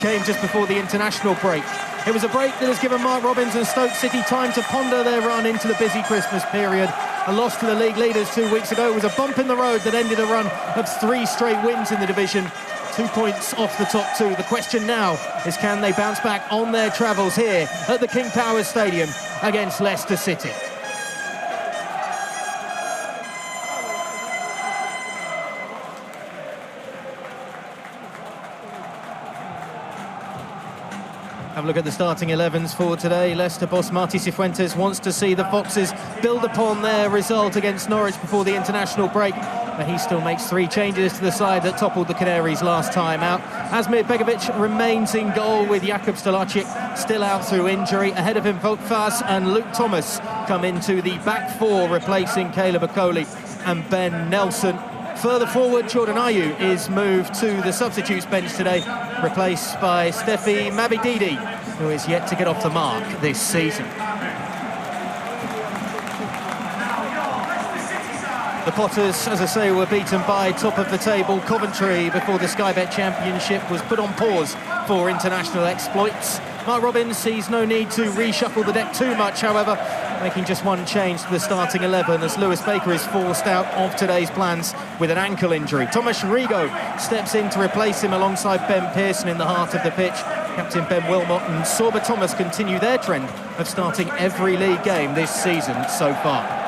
Came just before the international break. It was a break that has given Mark Robins and Stoke City time to ponder their run into the busy Christmas period. A loss to the league leaders 2 weeks ago was a bump in the road that ended a run of 3 straight wins in the division. 2 points off the top 2. The question now is, can they bounce back on their travels here at the King Power Stadium against Leicester City? Have a look at the starting 11s for today. Leicester boss Martí Cifuentes wants to see the Foxes build upon their result against Norwich before the international break, but he still makes 3 changes to the side that toppled the Canaries last time out. Asmir Begovic remains in goal, with Jakub Stolacic still out through injury. Ahead of him, Wout Faes and Luke Thomas come into the back 4, replacing Caleb Okoli and Ben Nelson. Further forward, Jordan Ayew is moved to the substitutes bench today, replaced by Steffi Mabididi, who is yet to get off the mark this season. The Potters, as I say, were beaten by top-of-the-table Coventry before the Sky Bet Championship was put on pause for international exploits. Mark Robins sees no need to reshuffle the deck too much, however, making just 1 change to the starting 11 as Lewis Baker is forced out of today's plans with an ankle injury. Thomas Rigo steps in to replace him alongside Ben Pearson in the heart of the pitch. Captain Ben Wilmot and Sorba Thomas continue their trend of starting every league game this season so far.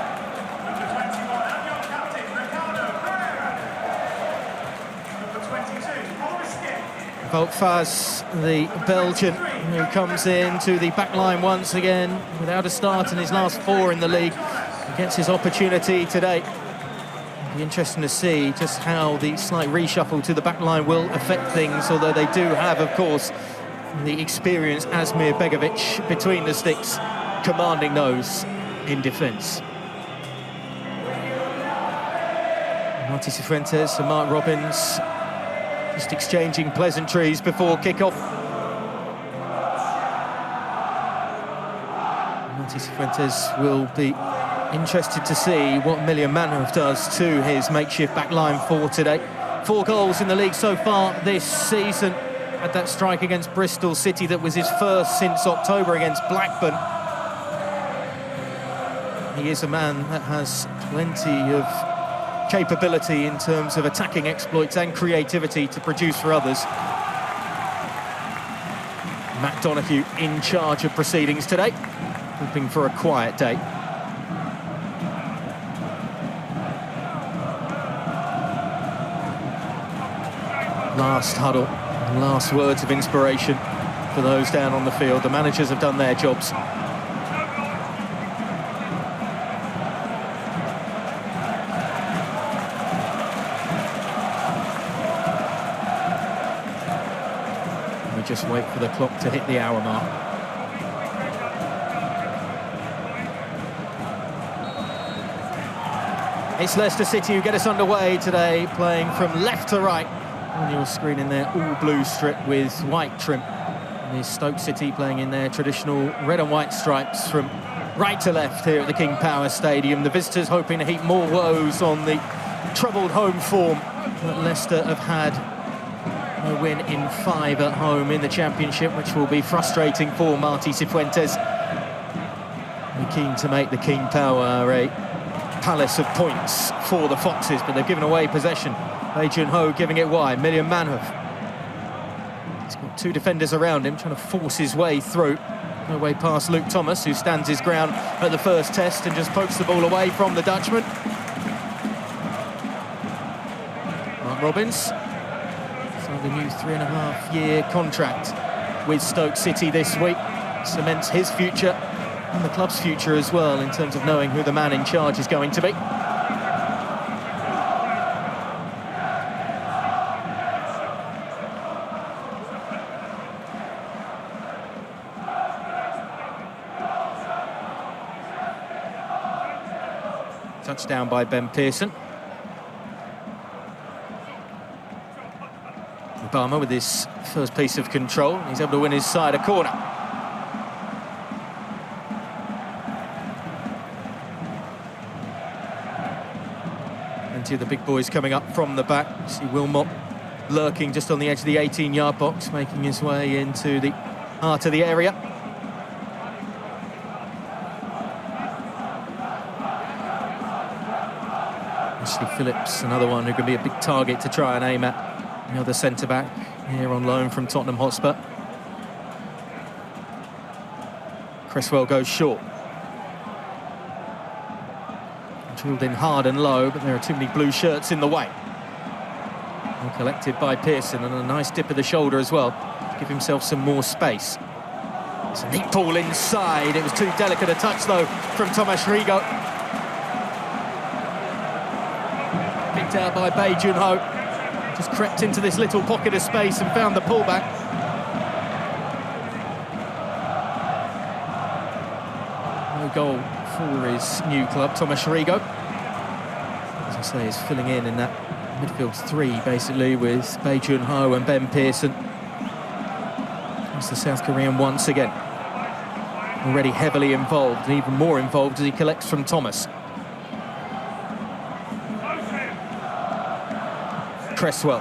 Wout Faes, the Belgian, who comes into the back line once again without a start in his last 4 in the league, gets his opportunity today. It'll be interesting to see just how the slight reshuffle to the back line will affect things, although they do have, of course, the experienced Asmir Begovic between the sticks, commanding those in defence. Martí Cifuentes and Mark Robins just exchanging pleasantries before kick-off. Martí Cifuentes will be interested to see what Miljan Manhoef does to his makeshift backline for today. 4 goals in the league so far this season. Had that strike against Bristol City that was his first since October against Blackburn. He is a man that has plenty of capability in terms of attacking exploits and creativity to produce for others. Matt Donoghue in charge of proceedings today, hoping for a quiet day. Last huddle, last words of inspiration for those down on the field. The managers have done their jobs. Just wait for the clock to hit the hour mark. It's Leicester City who get us underway today, playing from left to right. On your screen in their all-blue strip with white trim. And it's Stoke City playing in their traditional red and white stripes from right to left here at the King Power Stadium. The visitors hoping to heap more woes on the troubled home form that Leicester have had. A win in 5 at home in the Championship, which will be frustrating for Martí Cifuentes. They're keen to make the King Power a palace of points for the Foxes, but they've given away possession. Lee Jun-ho giving it wide. Miljan Manhoef. He's got 2 defenders around him, trying to force his way through. No way past Luke Thomas, who stands his ground at the first test and just pokes the ball away from the Dutchman. Mark Robins. The new 3.5-year contract with Stoke City this week cements his future and the club's future as well, in terms of knowing who the man in charge is going to be. Touchdown by Ben Pearson. Obama with his first piece of control. He's able to win his side a corner. Plenty of the big boys coming up from the back. See Wilmot, lurking just on the edge of the 18-yard box, making his way into the heart of the area. Ashley Phillips, another one who could be a big target to try and aim at. The other centre-back here on loan from Tottenham Hotspur. Cresswell goes short. Drilled in hard and low, but there are too many blue shirts in the way. Well collected by Pearson, and a nice dip of the shoulder as well. Give himself some more space. It's a neat ball inside. It was too delicate a touch, though, from Tomas Rigo. Picked out by Bae Jun-ho. Just crept into this little pocket of space and found the pullback. No goal for his new club, Tomas Rigo. As I say, he's filling in that midfield three, basically, with Bae Jun-ho and Ben Pearson. It's the South Korean once again. Already heavily involved, and even more involved as he collects from Thomas. Cresswell.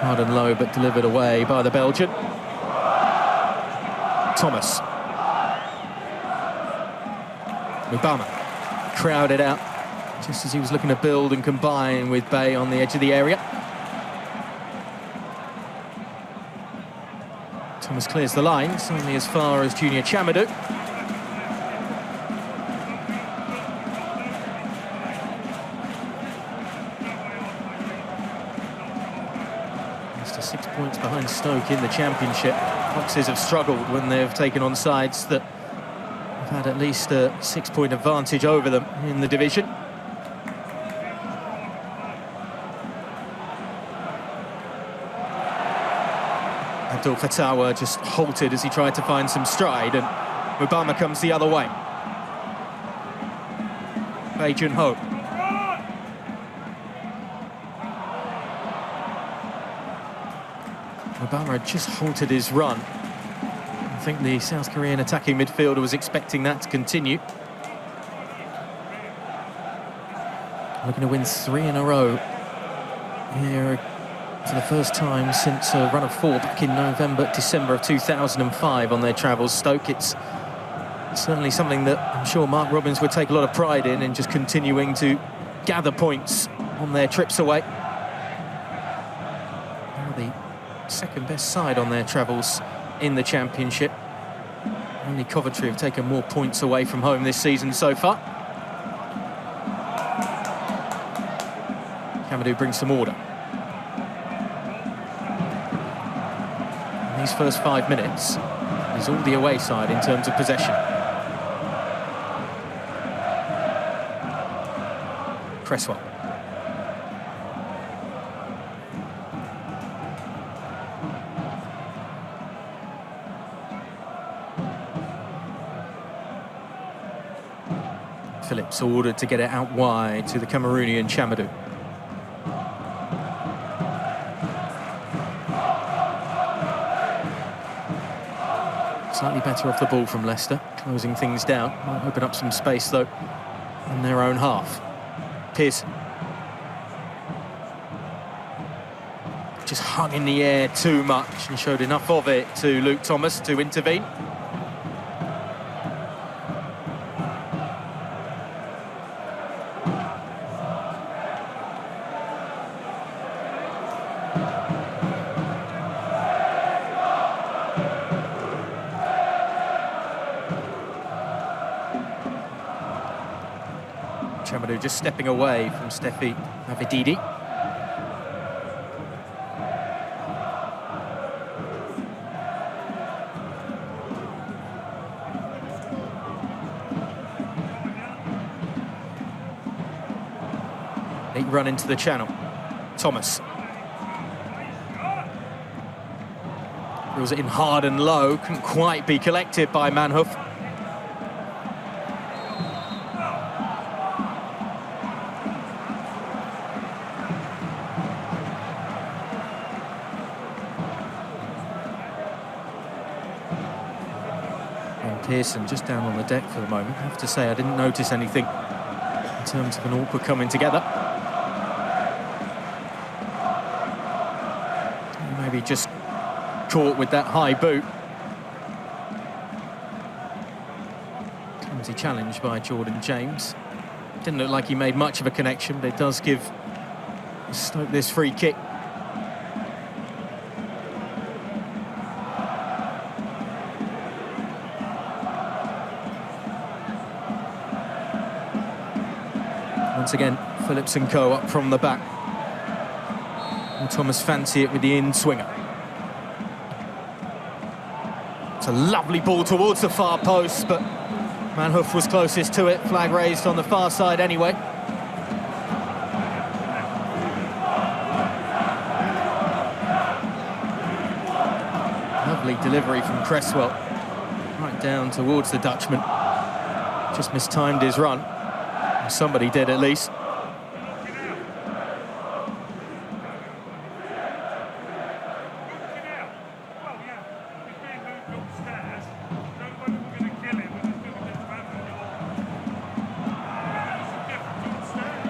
Hard and low, but delivered away by the Belgian. Thomas. Obama crowded out just as he was looking to build and combine with Bae on the edge of the area. Thomas clears the lines, only as far as Junior Chamadu. Leicester 6 points behind Stoke in the Championship. Foxes have struggled when they've taken on sides that have had at least a 6-point advantage over them in the division. Abdul Fatawa just halted as he tried to find some stride, and Obama comes the other way. Bae Jun-ho. Obama had just halted his run. I think the South Korean attacking midfielder was expecting that to continue. Looking to win 3 in a row here for the first time since a run of 4 back in December of 2005 on their travels. Stoke, it's certainly something that I'm sure Mark Robins would take a lot of pride in just continuing to gather points on their trips away. Now the second best side on their travels in the Championship. Only Coventry have taken more points away from home this season so far. Chamadu brings some order. These first 5 minutes is all the away side in terms of possession. Cresswell. Phillips ordered to get it out wide to the Cameroonian Chamadu. Slightly better off the ball from Leicester, closing things down. Might open up some space, though, in their own half. Pearson. Just hung in the air too much and showed enough of it to Luke Thomas to intervene. Chamadu just stepping away from Steffi Avididi. Neat run into the channel. Thomas. Was in hard and low, couldn't quite be collected by Manhoef. Pearson just down on the deck for the moment. I have to say I didn't notice anything in terms of an awkward coming together. he just caught with that high boot. Clumsy challenge by Jordan James. Didn't look like he made much of a connection, but it does give Stoke this free kick. Once again, Phillips and Co up from the back. And Thomas fancy it with the in-swinger. It's a lovely ball towards the far post, but Manhoef was closest to it. Flag raised on the far side anyway. Lovely delivery from Cresswell. Right down towards the Dutchman. Just mistimed his run. Somebody did, at least.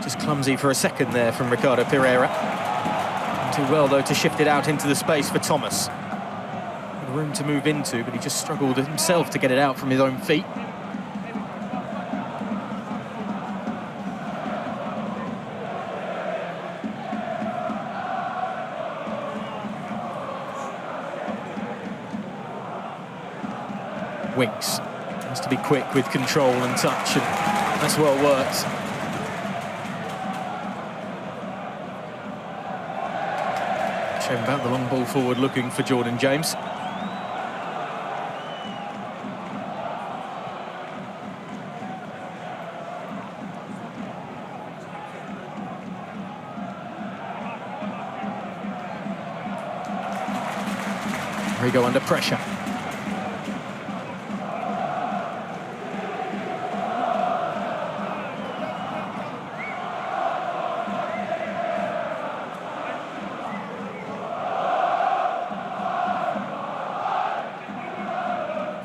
Just clumsy for a second there from Ricardo Pereira. Too well, though, to shift it out into the space for Thomas. Room to move into, but he just struggled himself to get it out from his own feet. Winks has to be quick with control and touch, and that's well worked. Shame about the long ball forward, looking for Jordan James. Rigo under pressure.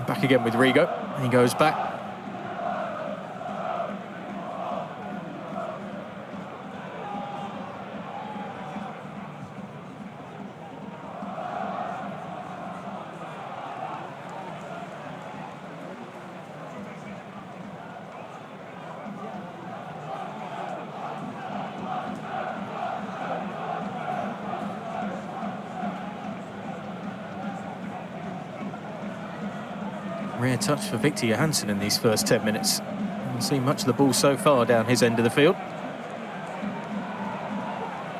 Back again with Rigo. He goes back. Rare touch for Victor Johansson in these first 10 minutes. Haven't seen much of the ball so far down his end of the field.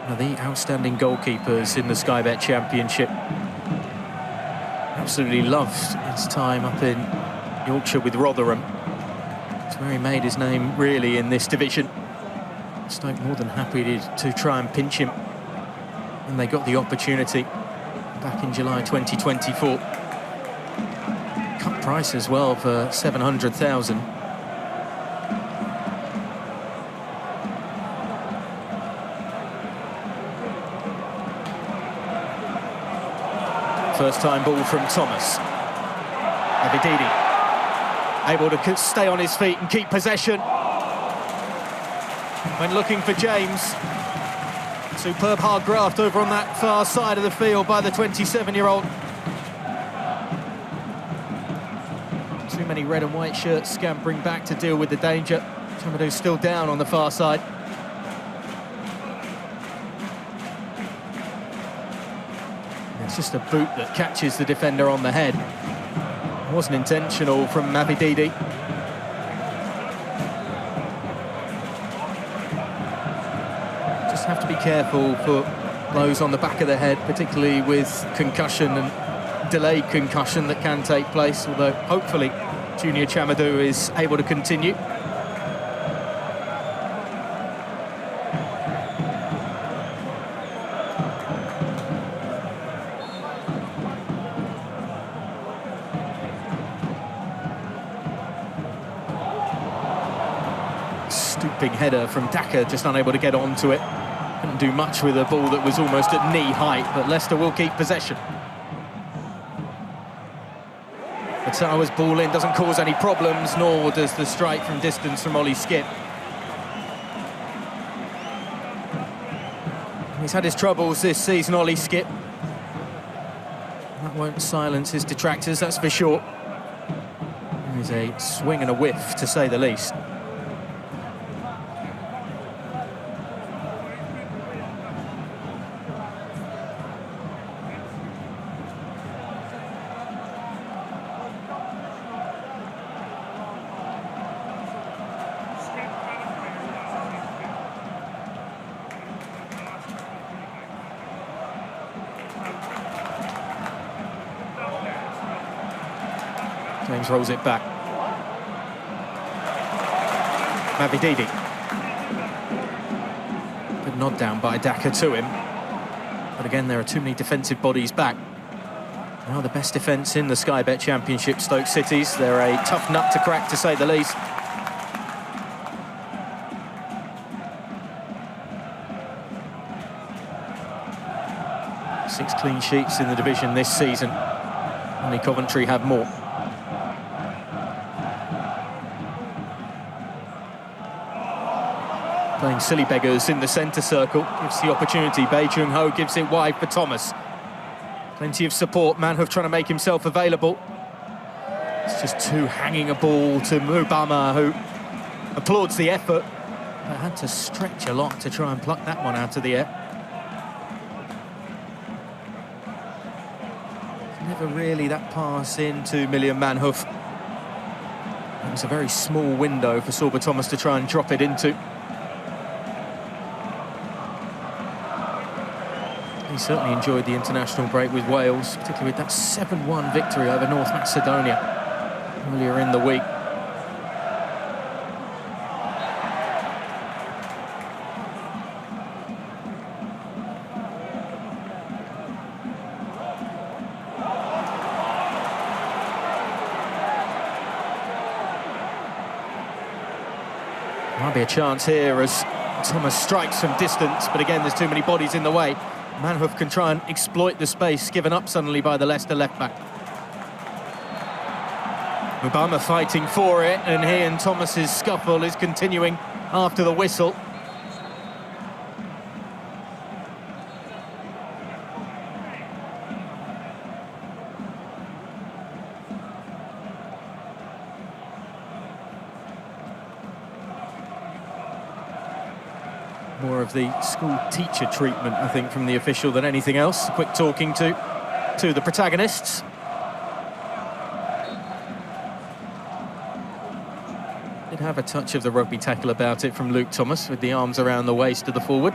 One of the outstanding goalkeepers in the Sky Bet Championship. Absolutely loved his time up in Yorkshire with Rotherham. It's where he made his name, really, in this division. Stoke more than happy to try and pinch him. And they got the opportunity back in July 2024. Cut price as well for 700,000. First time ball from Thomas. Abididi able to stay on his feet and keep possession. When looking for James. Superb hard graft over on that far side of the field by the 27-year-old. Too many red and white shirts scampering back to deal with the danger. Chamadou's still down on the far side. It's just a boot that catches the defender on the head. It wasn't intentional from Abididi. Just have to be careful for blows on the back of the head, particularly with concussion and delayed concussion that can take place, although hopefully Junior Chamadou is able to continue. Stooping header from Daka, just unable to get onto it. Couldn't do much with a ball that was almost at knee height, but Leicester will keep possession. Ottawa's ball in doesn't cause any problems, nor does the strike from distance from Ollie Skipp. He's had his troubles this season, Ollie Skipp. That won't silence his detractors, that's for sure. It is a swing and a whiff, to say the least. James rolls it back. Mavididi. Good nod down by Daka to him. But again, there are too many defensive bodies back. Now the best defence in the Sky Bet Championship, Stoke City's. They're a tough nut to crack, to say the least. Six clean sheets in the division this season. Only Coventry have more. Playing silly beggars in the centre circle, gives the opportunity. Bae Chung-ho gives it wide for Thomas. Plenty of support, Manhoef trying to make himself available. It's just two hanging a ball to Mubama, who applauds the effort, but had to stretch a lot to try and pluck that one out of the air. Never really that pass into William Manhoef. It was a very small window for Sorba Thomas to try and drop it into. He certainly enjoyed the international break with Wales, particularly with that 7-1 victory over North Macedonia earlier in the week. Might be a chance here as Thomas strikes from distance, but again, there's too many bodies in the way. Manhoef can try and exploit the space given up suddenly by the Leicester left-back. Mubama fighting for it, and he and Thomas's scuffle is continuing after the whistle. More of the school teacher treatment, I think, from the official than anything else. Quick talking to the protagonists. Did have a touch of the rugby tackle about it from Luke Thomas, with the arms around the waist of the forward.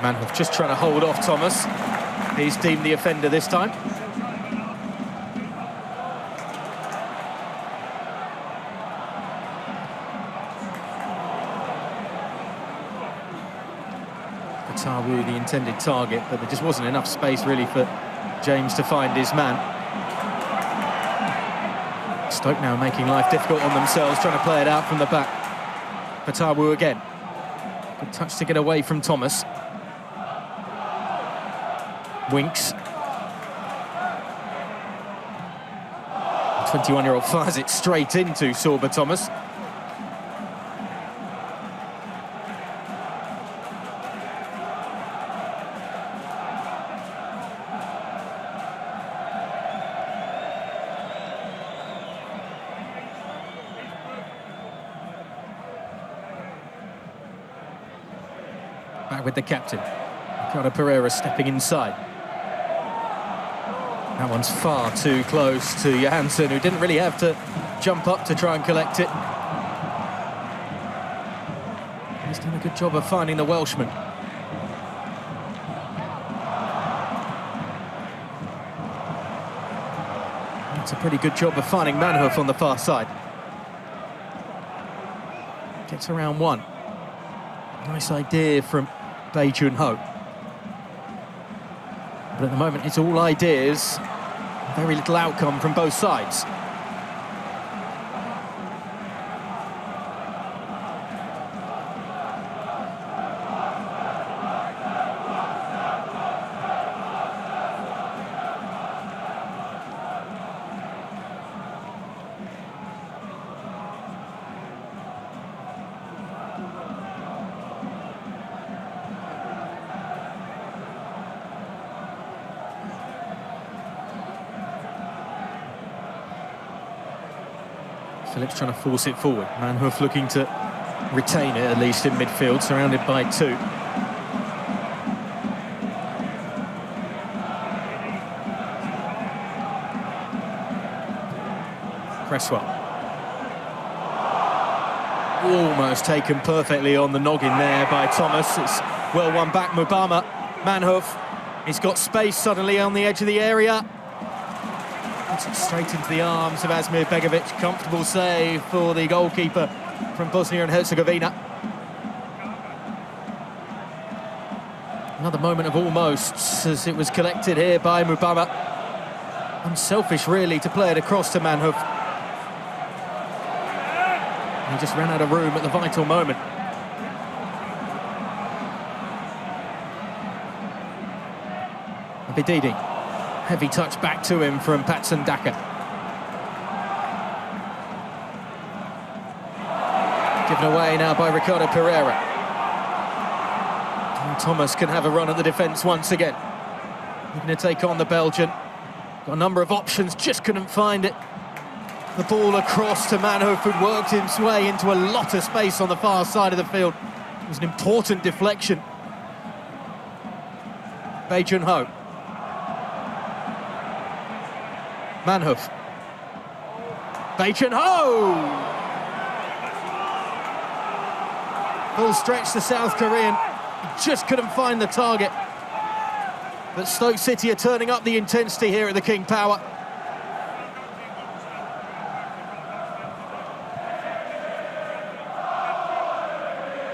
Manhoef just trying to hold off Thomas. He's deemed the offender this time. Fatawu the intended target, but there just wasn't enough space really for James to find his man. Stoke now making life difficult on themselves, trying to play it out from the back. Fatawu again. Good touch to get away from Thomas. Winks. 21-year-old fires it straight into Sorba Thomas. Back with the captain. Ricardo Pereira stepping inside. That one's far too close to Johansson, who didn't really have to jump up to try and collect it. He's done a good job of finding the Welshman. That's a pretty good job of finding Manhoef on the far side. Gets around one. Nice idea from Bae Chung-ho. But at the moment, it's all ideas. Very little outcome from both sides. Phillips trying to force it forward. Manhoof looking to retain it, at least in midfield, surrounded by two. Cresswell. Almost taken perfectly on the noggin there by Thomas. It's well won back, Mubama. Manhoof, he's got space suddenly on the edge of the area. Puts it straight into the arms of Asmir Begovic. Comfortable save for the goalkeeper from Bosnia and Herzegovina. Another moment of almost as it was collected here by Mubama. Unselfish, really, to play it across to Manhoof. He just ran out of room at the vital moment. Bididi. Heavy touch back to him from Patson Daka. Given away now by Ricardo Pereira. And Thomas can have a run at the defence once again. Looking to take on the Belgian. Got a number of options, just couldn't find it. The ball across to Manhoof, who'd worked his way into a lot of space on the far side of the field. It was an important deflection. Bae Jun-ho. Manhoof. Bae Jun-ho! Full stretch, the South Korean. He just couldn't find the target. But Stoke City are turning up the intensity here at the King Power.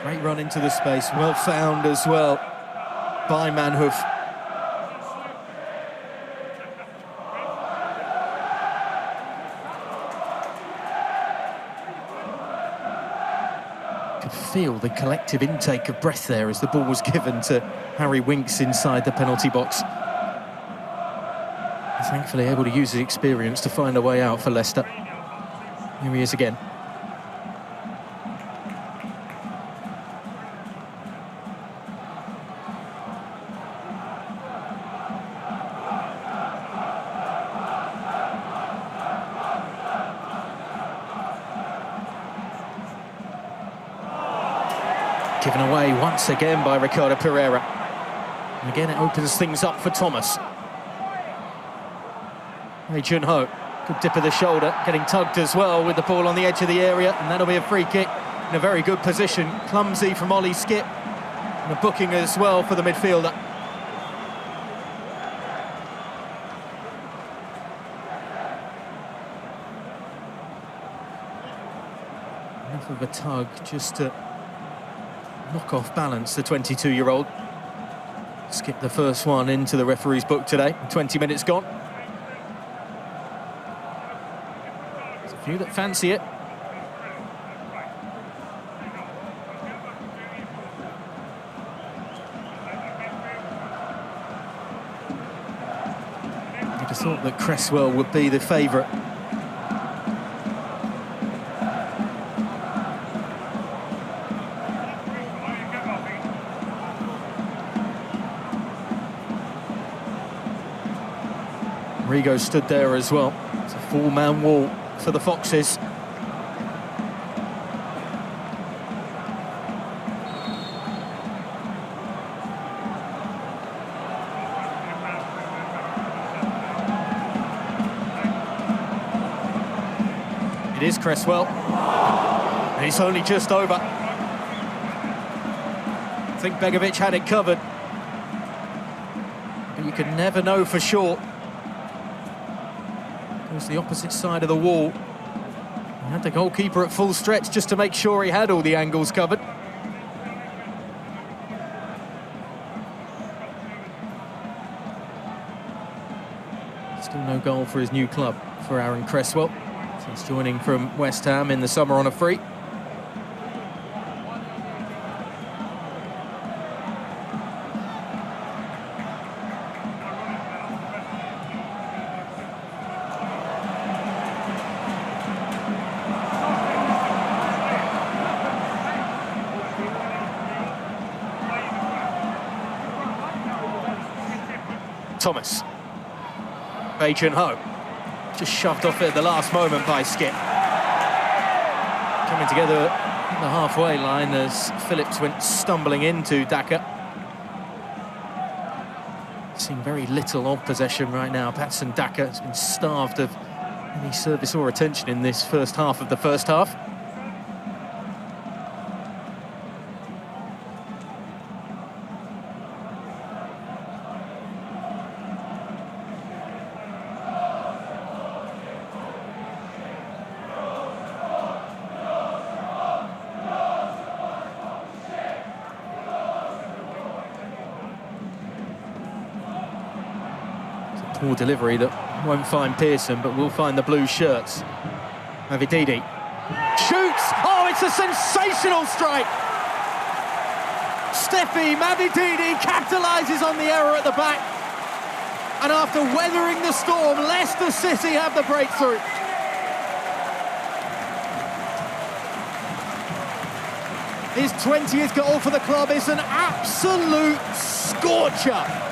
Great run into the space, well found as well by Manhoof. Could feel the collective intake of breath there as the ball was given to Harry Winks inside the penalty box. Thankfully able to use his experience to find a way out for Leicester. Here he is again. Given away once again by Ricardo Pereira. And again, it opens things up for Thomas. Bae Jun-ho, good dip of the shoulder, getting tugged as well with the ball on the edge of the area, and that'll be a free kick in a very good position. Clumsy from Ollie Skip, and a booking as well for the midfielder. Enough of a tug just to knock off balance the 22-year-old. Skipped the first one into the referee's book today. 20 minutes gone. There's a few that fancy it. I'd have thought that Cresswell would be the favourite. Rigo stood there as well. It's a four-man wall for the Foxes. It is Cresswell. And it's only just over. I think Begovic had it covered. But you can never know for sure. Goes the opposite side of the wall. He had the goalkeeper at full stretch just to make sure he had all the angles covered. Still no goal for his new club, for Aaron Cresswell, since joining from West Ham in the summer on a free. Thomas. Bae Jun-ho. Just shoved off it at the last moment by Skip. coming together at the halfway line as Phillips went stumbling into Daka. Seeing very little of possession right now. Patson Daka has been starved of any service or attention in this first half of the first half. Poor delivery that won't find Pearson, but will find the blue shirts. Mavididi shoots! Oh, it's a sensational strike! Steffi Mavididi capitalises on the error at the back. And after weathering the storm, Leicester City have the breakthrough. His 20th goal for the club is an absolute scorcher.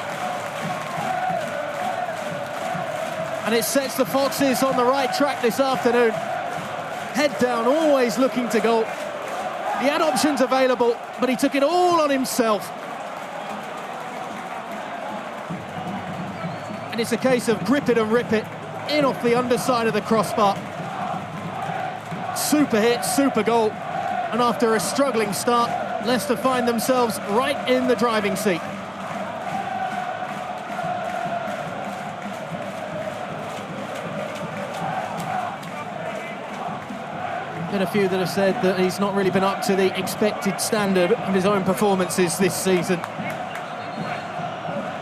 And it sets the Foxes on the right track this afternoon. Head down, always looking to goal. He had options available, but he took it all on himself. And it's a case of grip it and rip it, in off the underside of the crossbar. Super hit, super goal. And after a struggling start, Leicester find themselves right in the driving seat. Been a few that have said that he's not really been up to the expected standard of his own performances this season.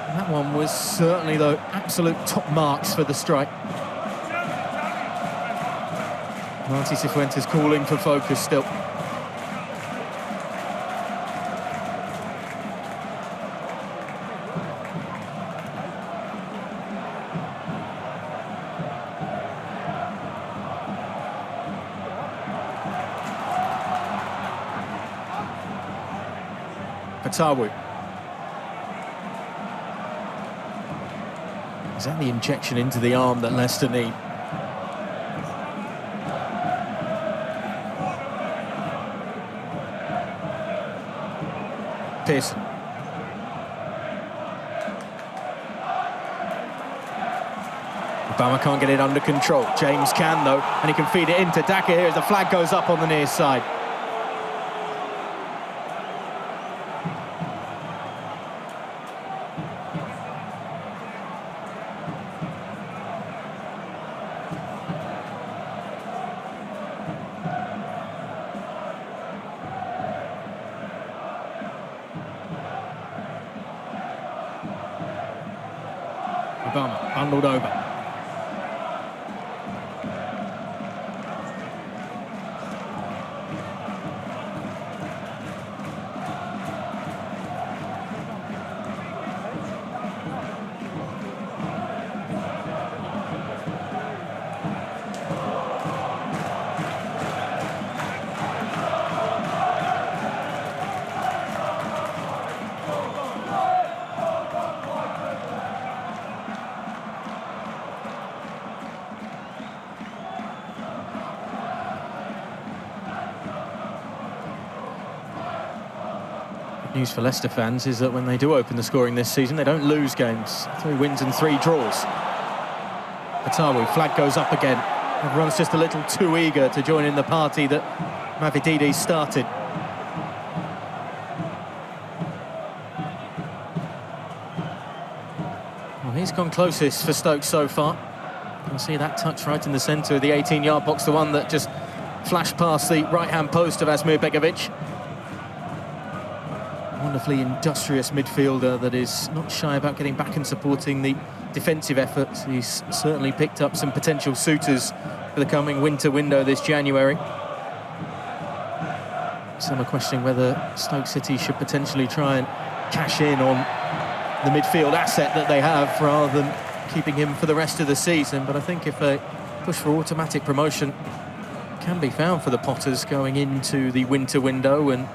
That one was certainly, though, absolute top marks for the strike. Marti Cifuentes calling for focus still. Patawu. Is that the injection into the arm that Leicester need? Pearson. Obama can't get it under control. James can, though, and he can feed it into Daka here as the flag goes up on the near side. Obama bundled over. News for Leicester fans is that when they do open the scoring this season, they don't lose games. 3 wins and 3 draws. Patawu, flag goes up again. Everyone's just a little too eager to join in the party that Mavididi started. Well, he's gone closest for Stoke so far. You can see that touch right in the centre of the 18-yard box, the one that just flashed past the right-hand post of Asmir Begovic. Wonderfully industrious midfielder that is not shy about getting back and supporting the defensive efforts. He's certainly picked up some potential suitors for the coming winter window this January. Some are questioning whether Stoke City should potentially try and cash in on the midfield asset that they have rather than keeping him for the rest of the season. But I think if a push for automatic promotion can be found for the Potters going into the winter window and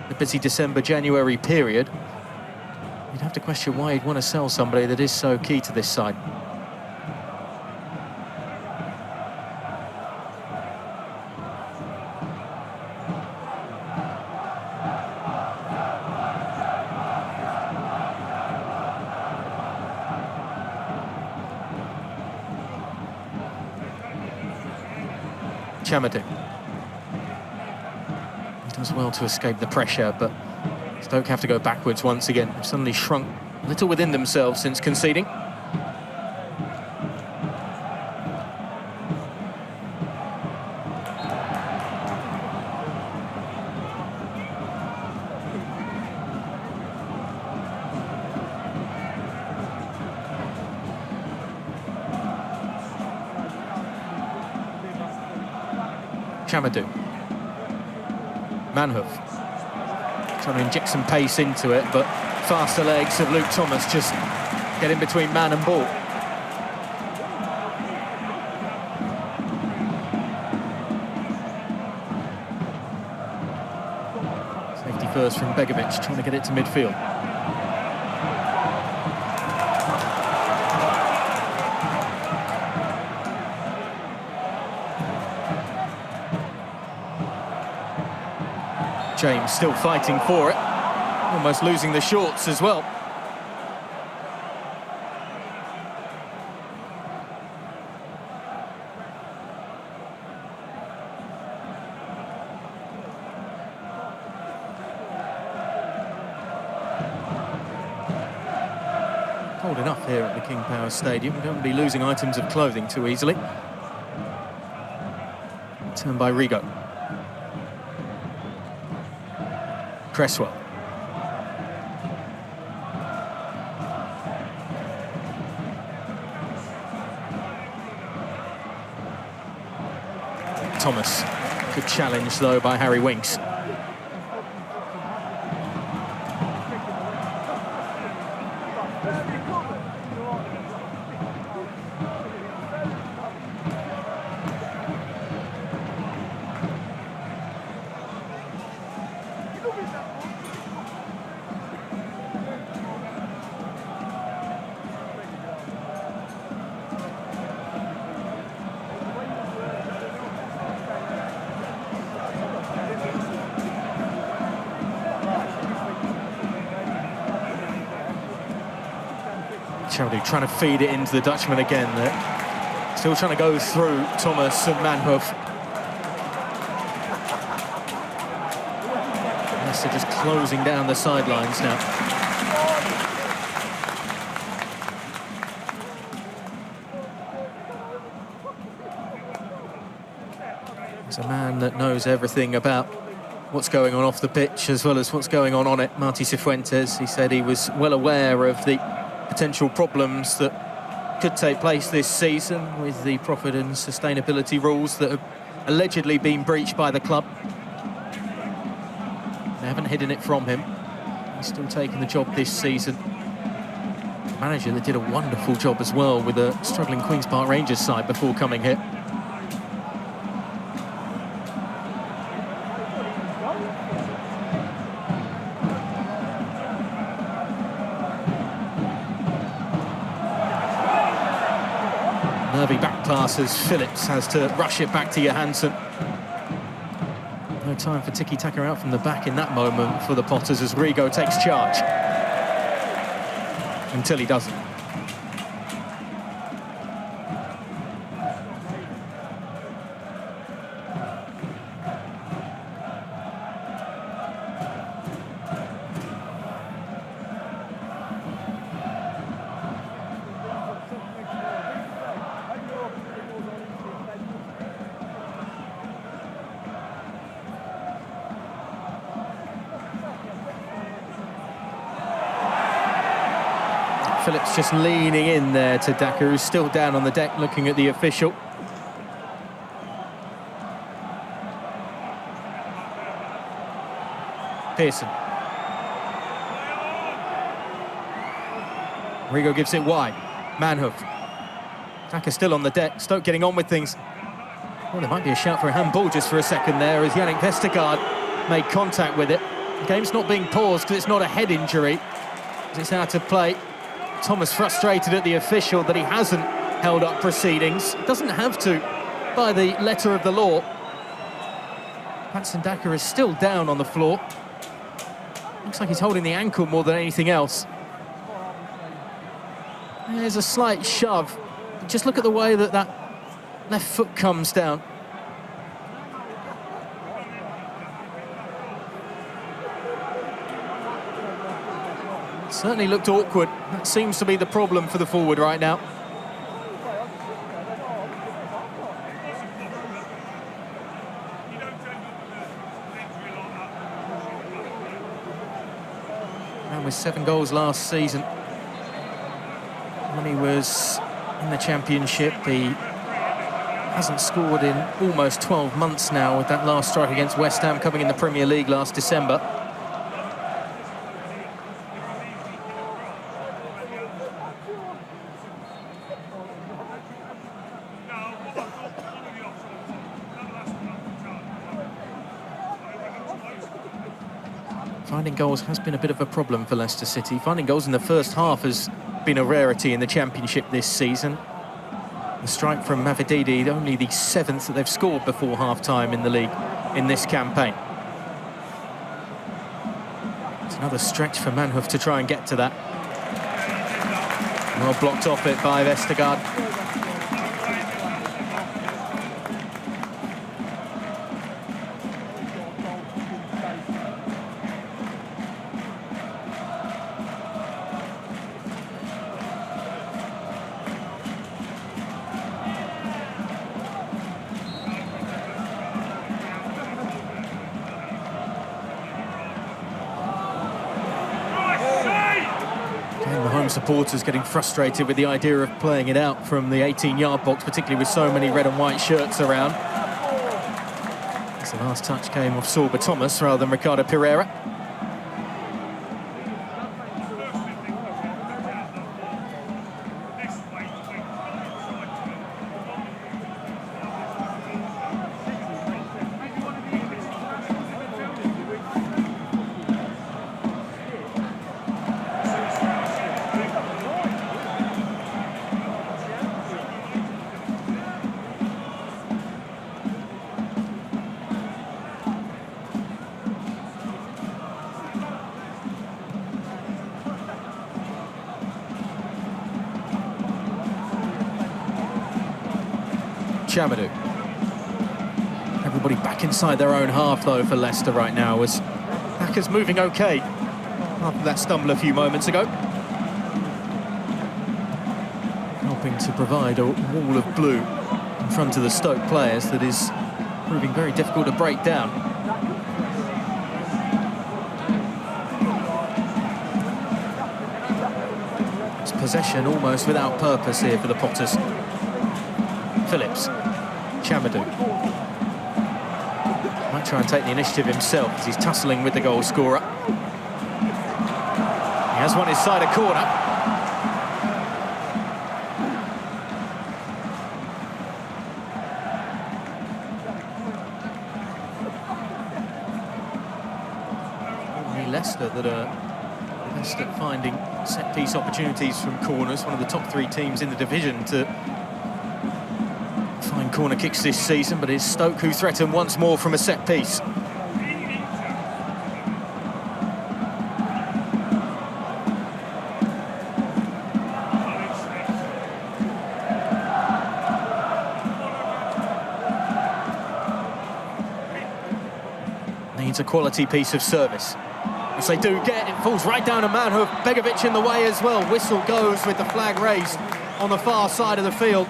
the busy December-January period, you'd have to question why you'd want to sell somebody that is so key to this side. Chamadou. He does well to escape the pressure, but Stoke have to go backwards once again. They've suddenly shrunk a little within themselves since conceding. Chamadou. Manhoef. Trying to inject some pace into it, but faster legs of Luke Thomas just get in between man and ball. Safety first from Begovic, trying to get it to midfield. James still fighting for it, almost losing the shorts as well. Cold enough here at the King Power Stadium. We don't want to be losing items of clothing too easily. Turned by Rigo. Cresswell. Thomas. Good challenge, though, by Harry Winks. Chamadou trying to feed it into the Dutchman again. Still trying to go through Thomas and Manhoef. Leicester just closing down the sidelines now. There's a man that knows everything about what's going on off the pitch as well as what's going on it. Martí Cifuentes, he said he was well aware of the potential problems that could take place this season with the profit and sustainability rules that have allegedly been breached by the club. They haven't hidden it from him. He's still taking the job this season. The manager that did a wonderful job as well with a struggling Queen's Park Rangers side before coming here. Nervy back pass as Phillips has to rush it back to Johansson. No time for tiki-taka out from the back in that moment for the Potters as Rigo takes charge. Until he doesn't. Phillips just leaning in there to Daka, who's still down on the deck looking at the official. Pearson. Rigo gives it wide. Manhoef. Daka still on the deck. Stoke getting on with things. Well, there might be a shout for a handball just for a second there as Yannick Vestergaard made contact with it. The game's not being paused because it's not a head injury. It's out of play. Thomas frustrated at the official that he hasn't held up proceedings. Doesn't have to by the letter of the law. Patson Daka is still down on the floor. Looks like he's holding the ankle more than anything else. There's a slight shove. Just look at the way that left foot comes down. Certainly looked awkward. That seems to be the problem for the forward right now. And with 7 goals last season, when he was in the Championship, he hasn't scored in almost 12 months now, with that last strike against West Ham coming in the Premier League last December. Finding goals has been a bit of a problem for Leicester City. Finding goals in the first half has been a rarity in the Championship this season. The strike from Matchday, only the 7th that they've scored before half-time in the league in this campaign. It's another stretch for Manhoef to try and get to that. Well blocked off it by Vestergaard. Supporters getting frustrated with the idea of playing it out from the 18-yard box, particularly with so many red and white shirts around. As the last touch came off Sorba Thomas rather than Ricardo Pereira. Chamadou. Everybody back inside their own half, though, for Leicester right now, as Hackers moving OK after that stumble a few moments ago. Helping to provide a wall of blue in front of the Stoke players that is proving very difficult to break down. It's possession almost without purpose here for the Potters. Phillips, Chamadou might try and take the initiative himself as he's tussling with the goal scorer. He has one inside a corner. Only Leicester that are best at finding set-piece opportunities from corners, one of the top 3 teams in the division to corner kicks this season, but it's Stoke who threaten once more from a set piece. Needs a quality piece of service, which they do get. It falls right down to Manhoef. Begovic in the way as well. Whistle goes with the flag raised on the far side of the field.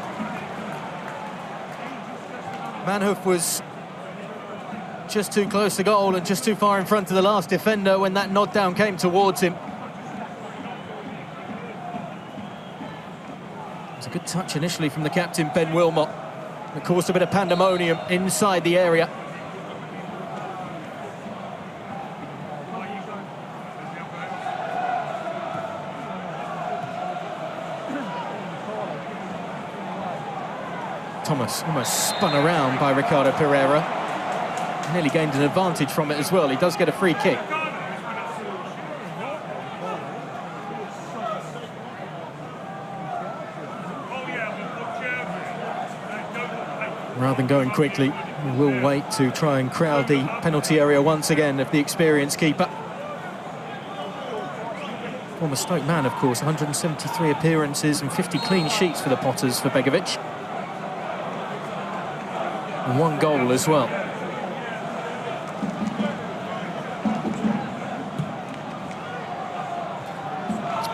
Manhoef was just too close to goal and just too far in front of the last defender when that nod down came towards him. It was a good touch initially from the captain, Ben Wilmot. It caused a bit of pandemonium inside the area. Thomas almost spun around by Ricardo Pereira. Nearly gained an advantage from it as well. He does get a free kick. Rather than going quickly, we will wait to try and crowd the penalty area once again of the experienced keeper. Former Stoke man, of course, 173 appearances and 50 clean sheets for the Potters for Begovic. And 1 goal as well.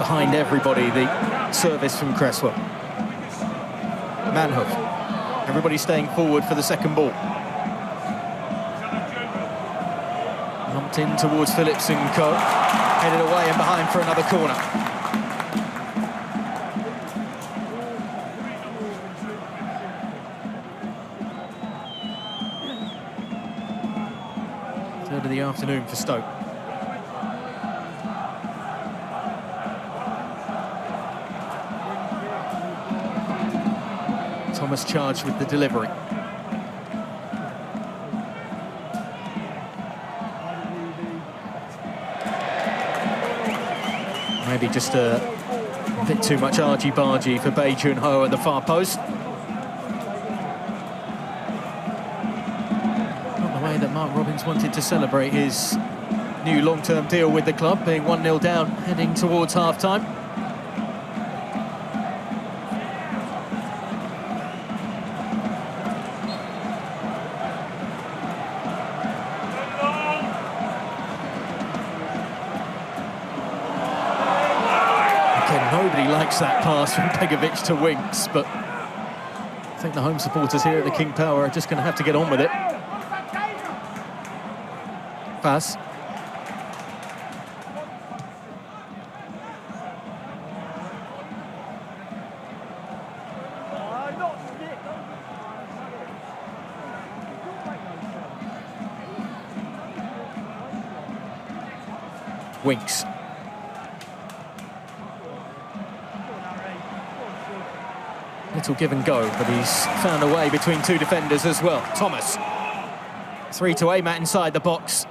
behind everybody, the service from Cresswell. Manhoof. Everybody staying forward for the second ball. Lumped in towards Phillips and Co. Headed away and behind for another corner. Third of the afternoon for Stoke. Thomas charged with the delivery. Maybe just a bit too much argy-bargy for Bae Jun-ho at the far post. Not the way that Mark Robins wanted to celebrate his new long-term deal with the club, being 1-0 down, heading towards half-time. Nobody likes that pass from Begovic to Winks, but I think the home supporters here at the King Power are just going to have to get on with it. Pass. Winks. Little give and go, but he's found a way between two defenders as well. Thomas. 3 to Amat inside the box.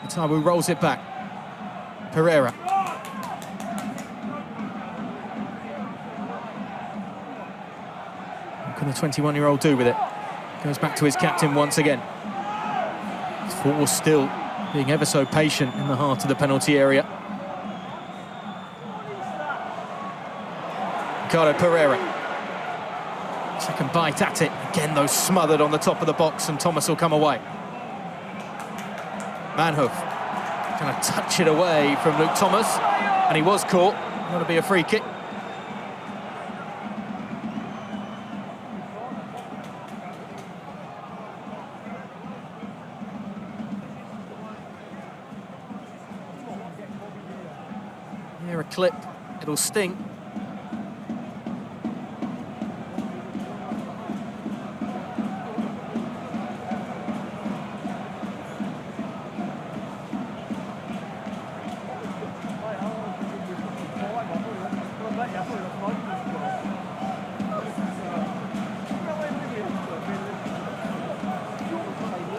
Tabu rolls it back. Pereira. What can the 21-year-old do with it? Goes back to his captain once again. Force still being ever so patient in the heart of the penalty area. Ricardo Pereira. Second bite at it. Again, though, smothered on the top of the box, and Thomas will come away. Manhoof going to touch it away from Luke Thomas, and he was caught. Going to be a free kick. Here a clip, it'll sting.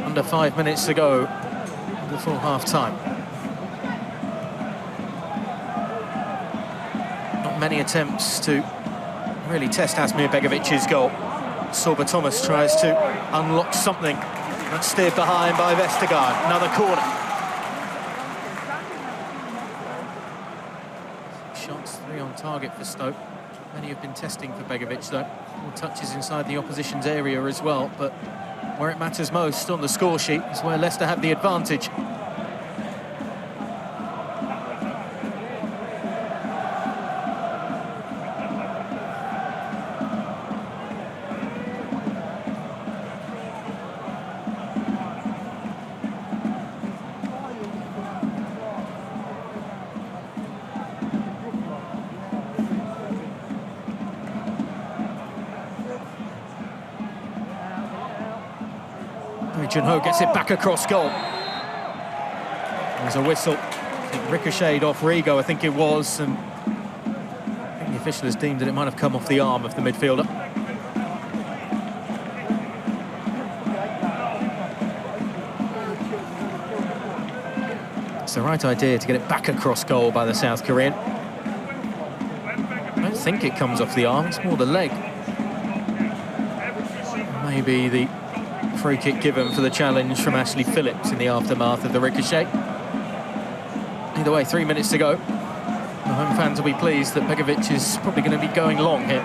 Under 5 minutes to go before half-time. Not many attempts to really test Asmir Begovic's goal. Sorba Thomas tries to unlock something. That's steered behind by Vestergaard. Another corner. Shots, 3 on target for Stoke. Many have been testing for Begovic, though. More touches inside the opposition's area as well, but where it matters most on the score sheet is where Leicester have the advantage. Jun-ho gets it back across goal. There's a whistle. It ricocheted off Rigo, I think it was, and I think the official has deemed that it might have come off the arm of the midfielder. It's the right idea to get it back across goal by the South Korean. I don't think it comes off the arm, it's more the leg. Maybe the free kick given for the challenge from Ashley Phillips in the aftermath of the ricochet. Either way, 3 minutes to go. The home fans will be pleased that Begovic is probably going to be going long here.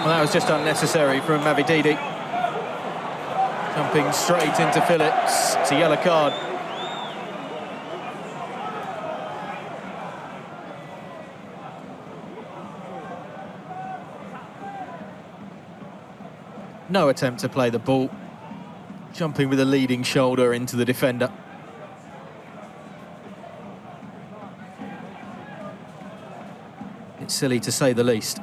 Well, that was just unnecessary from Mavididi. Jumping straight into Phillips. It's a yellow card. No attempt to play the ball. Jumping with a leading shoulder into the defender. It's silly to say the least.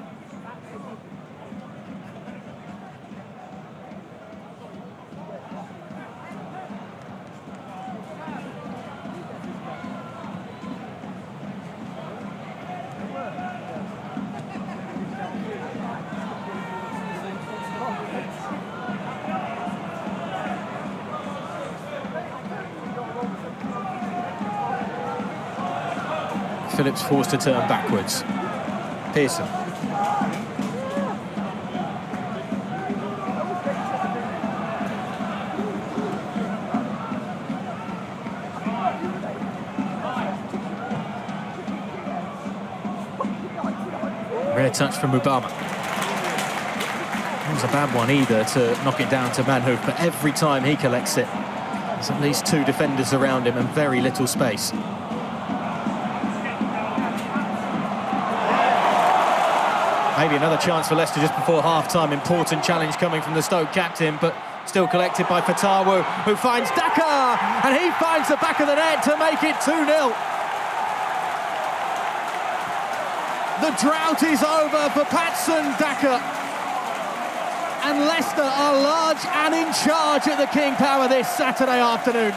Phillips forced to turn backwards. Pearson. Rare touch from Mubama. It was a bad one either to knock it down to Manhoof, but every time he collects it, there's at least two defenders around him and very little space. Maybe another chance for Leicester just before half-time. Important challenge coming from the Stoke captain, but still collected by Fatawu, who finds Daka, and he finds the back of the net to make it 2-0. The drought is over for Patson Daka, and Leicester are large and in charge at the King Power this Saturday afternoon.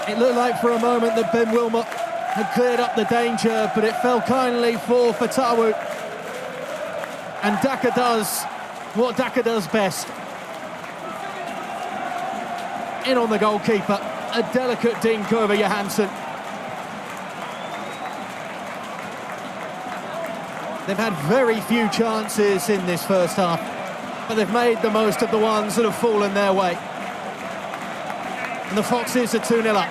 It looked like for a moment that Ben Wilmot had cleared up the danger, but it fell kindly for Fatawu. And Daka does what Daka does best. In on the goalkeeper, a delicate dink over Johansson. They've had very few chances in this first half, but they've made the most of the ones that have fallen their way. And the Foxes are 2-0 up.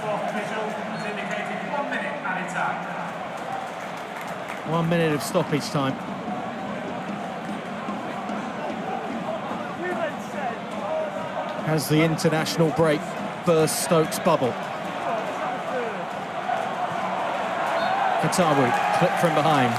Official has indicated 1 minute added time. 1 minute of stoppage time. As the international break burst Stoke's bubble. Fatawu, clip from behind.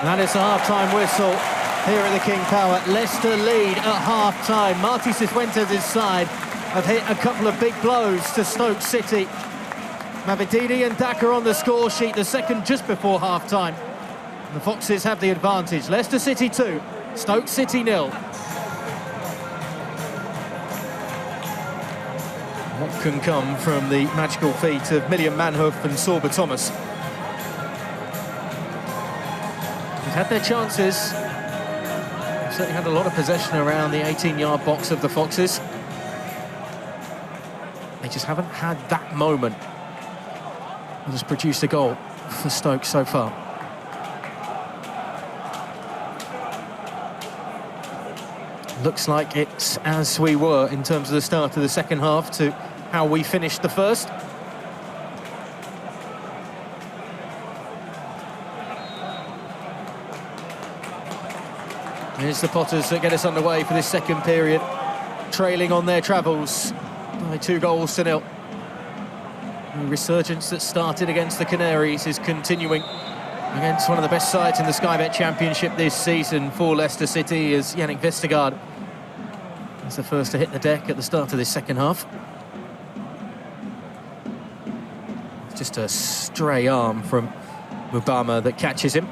That is the half-time whistle here at the King Power. Leicester lead at half-time. Marty Cifuentes' side have hit a couple of big blows to Stoke City. Mavididi and Daka on the score sheet, the second just before half-time. The Foxes have the advantage. Leicester City 2, Stoke City 0. What can come from the magical feat of Milliam Manhoof and Sorba Thomas? They've had their chances. They've certainly had a lot of possession around the 18-yard box of the Foxes. They just haven't had that moment that has produced a goal for Stoke so far. Looks like it's as we were in terms of the start of the second half to how we finished the first. Here's the Potters that get us underway for this second period, trailing on their travels by 2-0. The resurgence that started against the Canaries is continuing against one of the best sides in the Sky Bet Championship this season for Leicester City, as Yannick Vestergaard is the first to hit the deck at the start of this second half. It's just a stray arm from Mubama that catches him.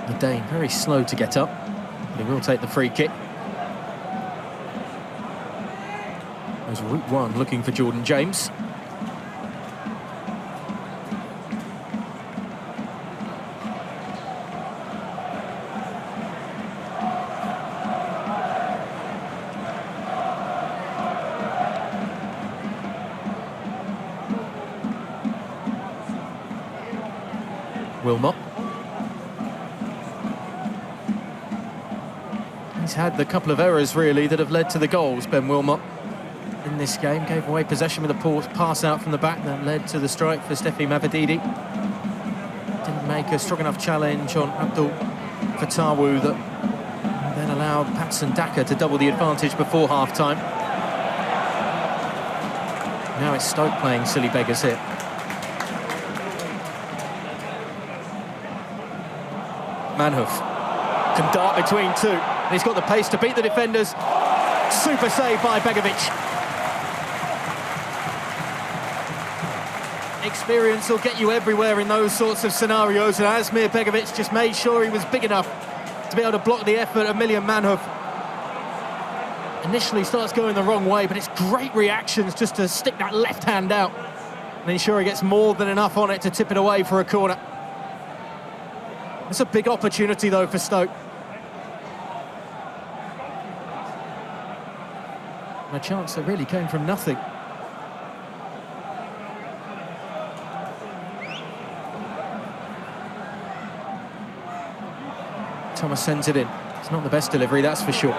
The Dane very slow to get up. He will take the free kick. There's route one looking for Jordan James. Wilmot. He's had the couple of errors, really, that have led to the goals, Ben Wilmot, in this game. Gave away possession with a pass out from the back that led to the strike for Steffi Mavididi. Didn't make a strong enough challenge on Abdul Fatawu that then allowed Patson Daka to double the advantage before half-time. Now it's Stoke playing silly beggars here. Manhoef can dart between two. And he's got the pace to beat the defenders. Super save by Begovic. Experience will get you everywhere in those sorts of scenarios, and Asmir Begovic just made sure he was big enough to be able to block the effort of Miljan Manhoef. Initially starts going the wrong way, but it's great reactions just to stick that left hand out and ensure he gets more than enough on it to tip it away for a corner. It's a big opportunity, though, for Stoke. And a chance that really came from nothing. Thomas sends it in. It's not the best delivery, that's for sure.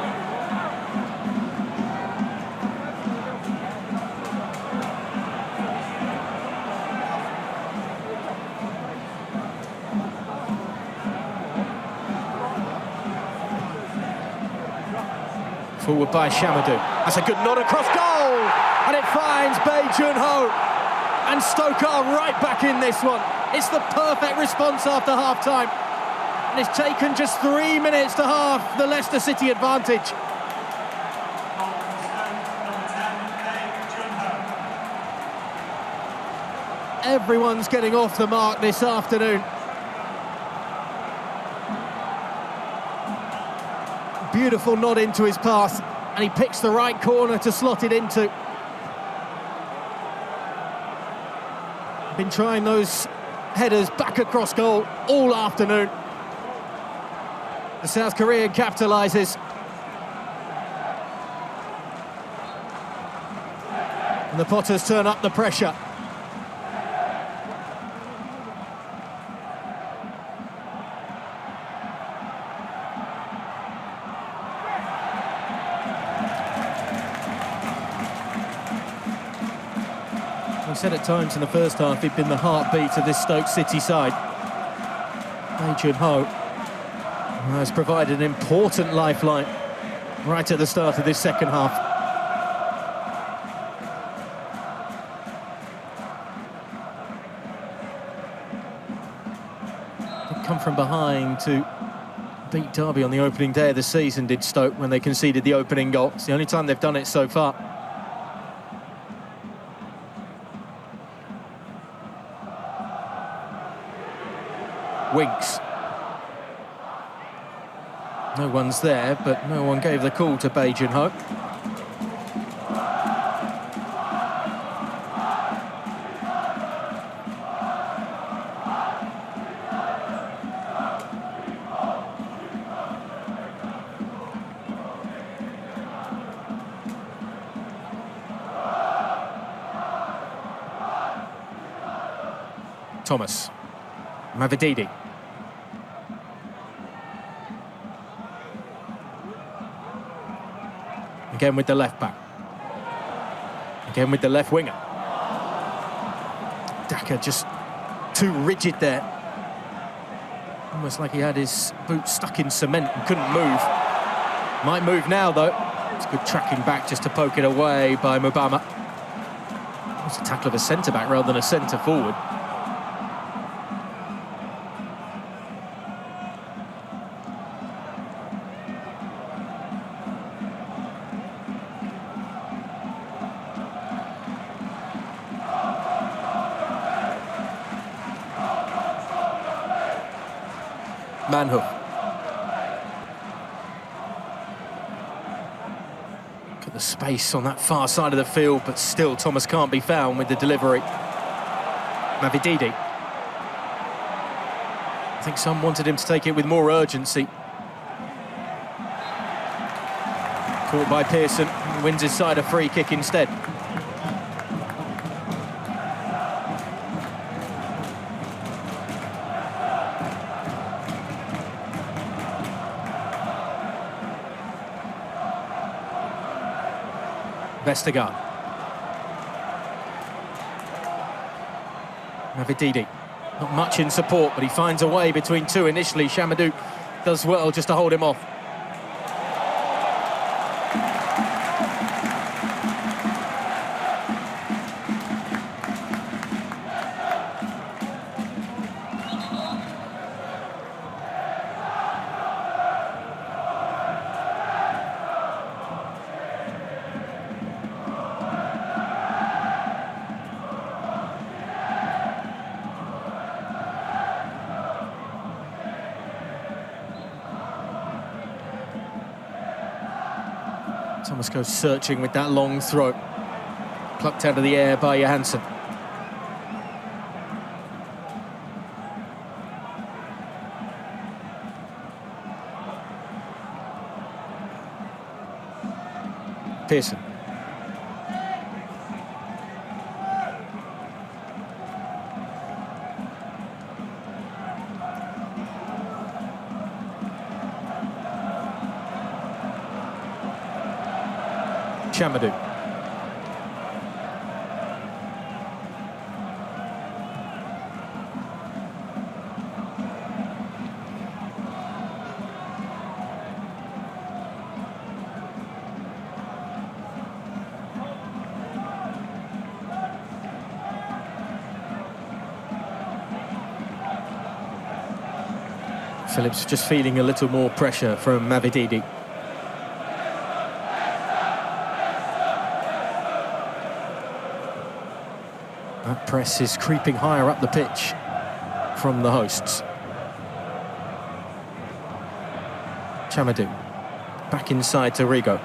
Forward by Shamadou. That's a good nod across goal! And it finds Bae Jun-ho. And Stoke are right back in this one. It's the perfect response after half-time. And it's taken just 3 minutes to half the Leicester City advantage. Everyone's getting off the mark this afternoon. Beautiful nod into his pass, and he picks the right corner to slot it into. Been trying those headers back across goal all afternoon. The South Korean capitalises. And the Potters turn up the pressure. I said at times in the first half he'd been the heartbeat of this Stoke City side. Bae Jun-ho has provided an important lifeline right at the start of this second half. They've come from behind to beat Derby on the opening day of the season, did Stoke, when they conceded the opening goal. It's the only time they've done it so far. Winks. No one's there, but no one gave the call to Bae Jun-ho. Thomas. Mavididi. Again with the left back. Again with the left winger. Daka just too rigid there. Almost like he had his boots stuck in cement and couldn't move. Might move now, though. It's good tracking back just to poke it away by Mubama. It's a tackle of a centre-back rather than a centre-forward. Manhook. Look at the space on that far side of the field, but still Thomas can't be found with the delivery. Mavididi. I think some wanted him to take it with more urgency. Caught by Pearson, wins his side a free kick instead. Vestergaard. Mavididi. Not much in support, but he finds a way between two initially. Chamadou does well just to hold him off. Thomas goes searching with that long throw. Plucked out of the air by Johansson. Pearson. Chamadou. Phillips just feeling a little more pressure from Mavididi. That press is creeping higher up the pitch from the hosts. Chamadou back inside to Rigo.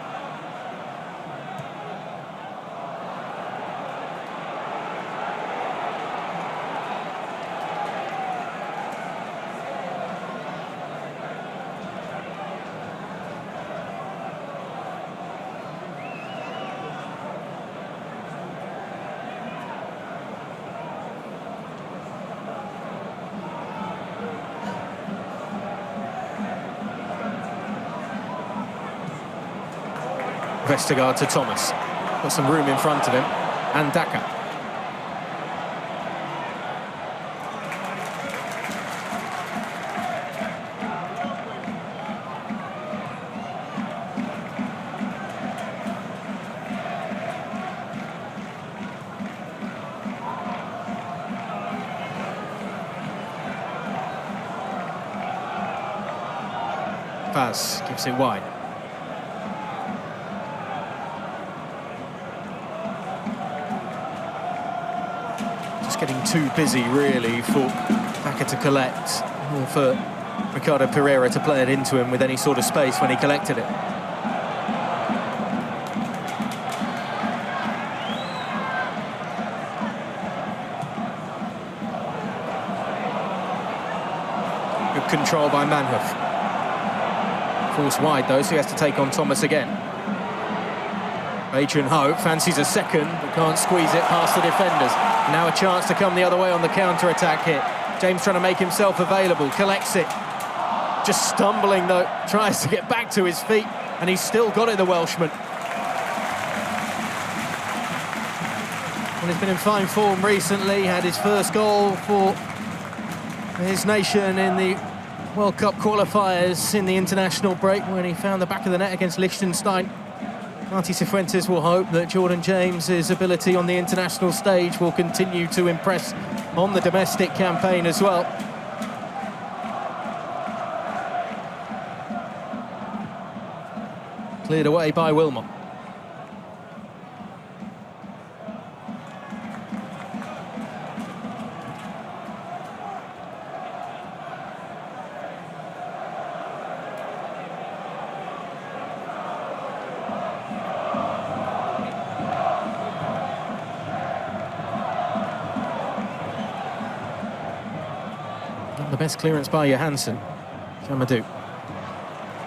Vestergaard to Thomas. Got some room in front of him. And Daka. Paz gives it wide. Getting too busy, really, for Daka to collect, or for Ricardo Pereira to play it into him with any sort of space when he collected it. Good control by Manhoef. Force wide, though, so he has to take on Thomas again. Adrian Ho fancies a second, but can't squeeze it past the defenders. Now a chance to come the other way on the counter-attack here. James trying to make himself available, collects it. Just stumbling, though, tries to get back to his feet, and he's still got it, the Welshman. Well, he's been in fine form recently, had his first goal for his nation in the World Cup qualifiers in the international break when he found the back of the net against Liechtenstein. Marti Cifuentes will hope that Jordan James's ability on the international stage will continue to impress on the domestic campaign as well. Cleared away by Wilmot. Not the best clearance by Johansson. Chamadou.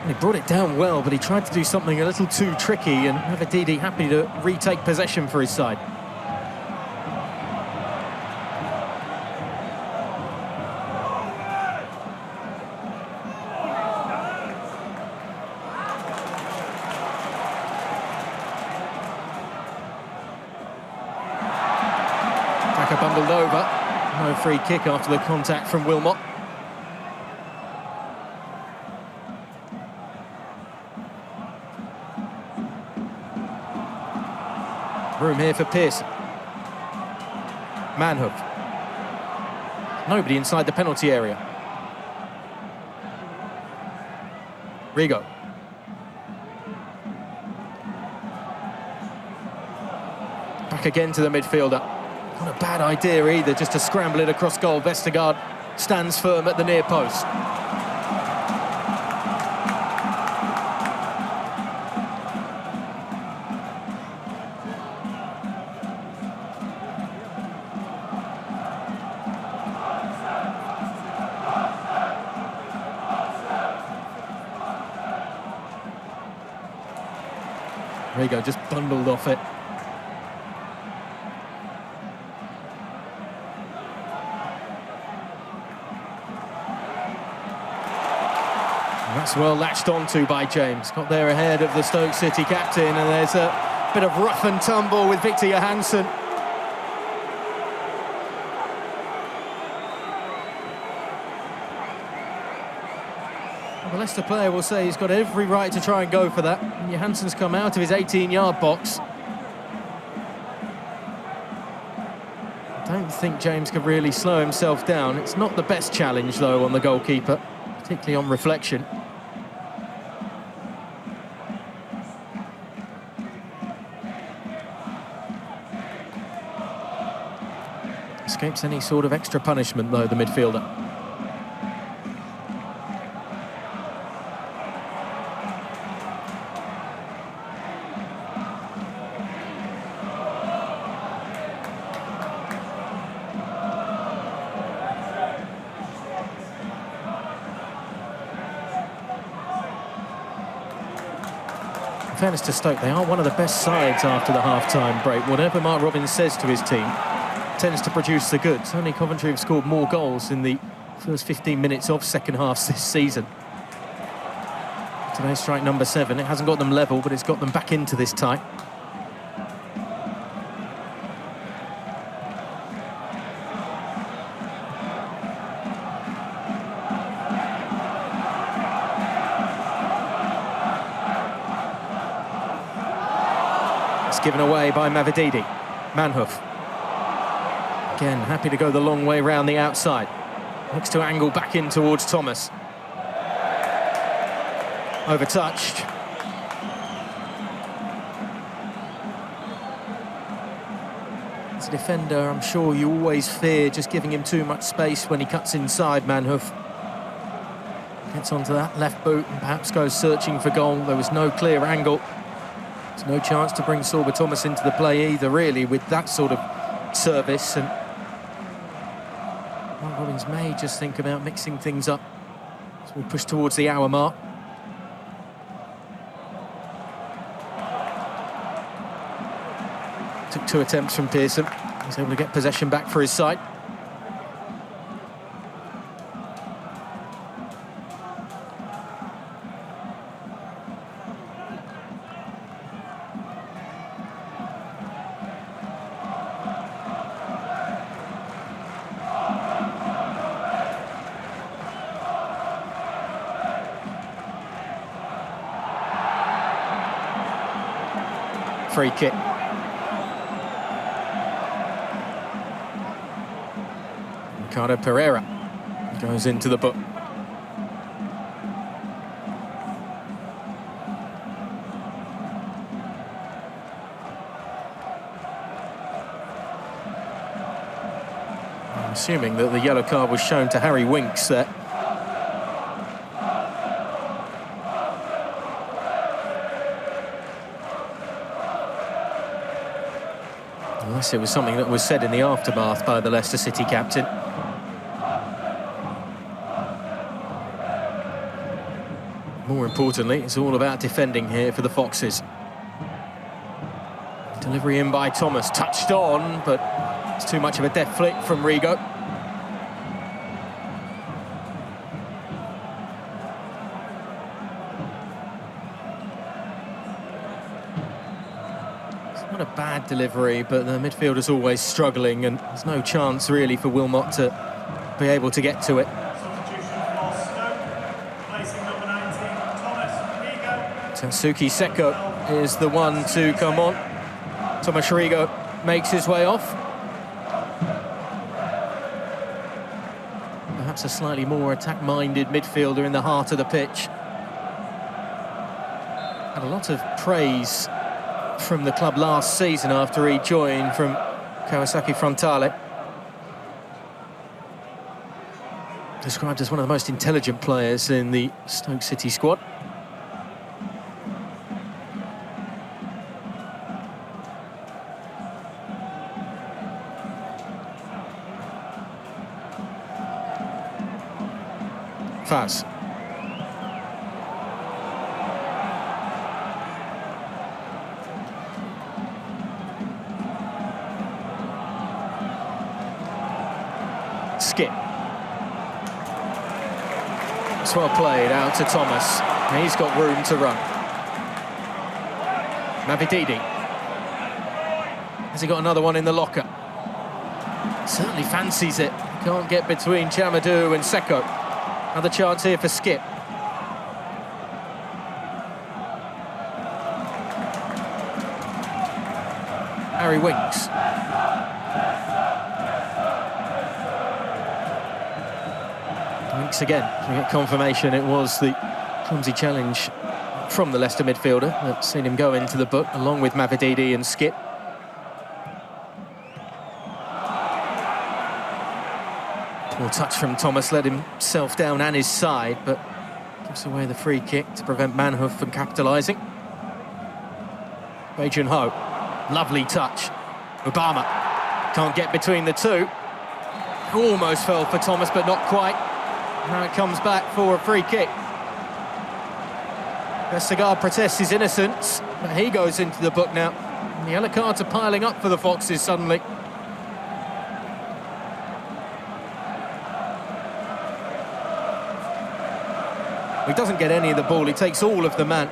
He brought it down well, but he tried to do something a little too tricky, and Mavididi happy to retake possession for his side. Attacker bundled over. No free kick after the contact from Wilmot. Room here for Pearson. Manhoof. Nobody inside the penalty area. Rigo. Back again to the midfielder. Not a bad idea either, just to scramble it across goal. Vestergaard stands firm at the near post. Rigo just bundled off it. And that's well latched onto by James. Got there ahead of the Stoke City captain, and there's a bit of rough and tumble with Victor Johansson. The Leicester player will say he's got every right to try and go for that. And Johansson's come out of his 18-yard box. I don't think James could really slow himself down. It's not the best challenge, though, on the goalkeeper, particularly on reflection. Escapes any sort of extra punishment, though, the midfielder. In fairness to Stoke, they are one of the best sides after the half-time break. Whatever Mark Robins says to his team tends to produce the goods. Only Coventry have scored more goals in the first 15 minutes of second halves this season. Today's strike number 7. It hasn't got them level, but it's got them back into this tie. Given away by Mavididi. Manhoof. Again, happy to go the long way round the outside. Looks to angle back in towards Thomas. Overtouched. As a defender, I'm sure you always fear just giving him too much space when he cuts inside. Manhoof gets onto that left boot and perhaps goes searching for goal. There was no clear angle. No chance to bring Sorba Thomas into the play either, really, with that sort of service. And Mark Robins may just think about mixing things up as we push towards the hour mark. Took 2 attempts from Pearson. He's able to get possession back for his side. free kick. Ricardo Pereira goes into the book. I'm assuming that the yellow card was shown to Harry Winks there. Unless it was something that was said in the aftermath by the Leicester City captain. More importantly, it's all about defending here for the Foxes. Delivery in by Thomas, touched on, but it's too much of a deft flick from Rigo. It's not a bad delivery, but the midfielder's always struggling, and there's no chance really for Wilmot to be able to get to it. Tatsuki Seko is the one to come on. Thomas Rigo makes his way off. Perhaps a slightly more attack-minded midfielder in the heart of the pitch. Had a lot of praise from the club last season after he joined from Kawasaki Frontale. Described as one of the most intelligent players in the Stoke City squad. Faz. Skip. It's well played out to Thomas. He's got room to run. Mavididi. Has he got another one in the locker? Certainly fancies it. Can't get between Chamadou and Seko. Another chance here for Skip. Harry Winks. Winks again. We get confirmation it was the clumsy challenge from the Leicester midfielder that's seen him go into the book, along with Mavididi and Skip. Poor touch from Thomas, let himself down and his side, but gives away the free kick to prevent Manhoef from capitalising. Bae Jun-ho, lovely touch. Obama can't get between the two. Almost fell for Thomas, but not quite. Now it comes back for a free kick. Vestergaard protests his innocence, but he goes into the book now. And the yellow cards are piling up for the Foxes suddenly. He doesn't get any of the ball, he takes all of the man.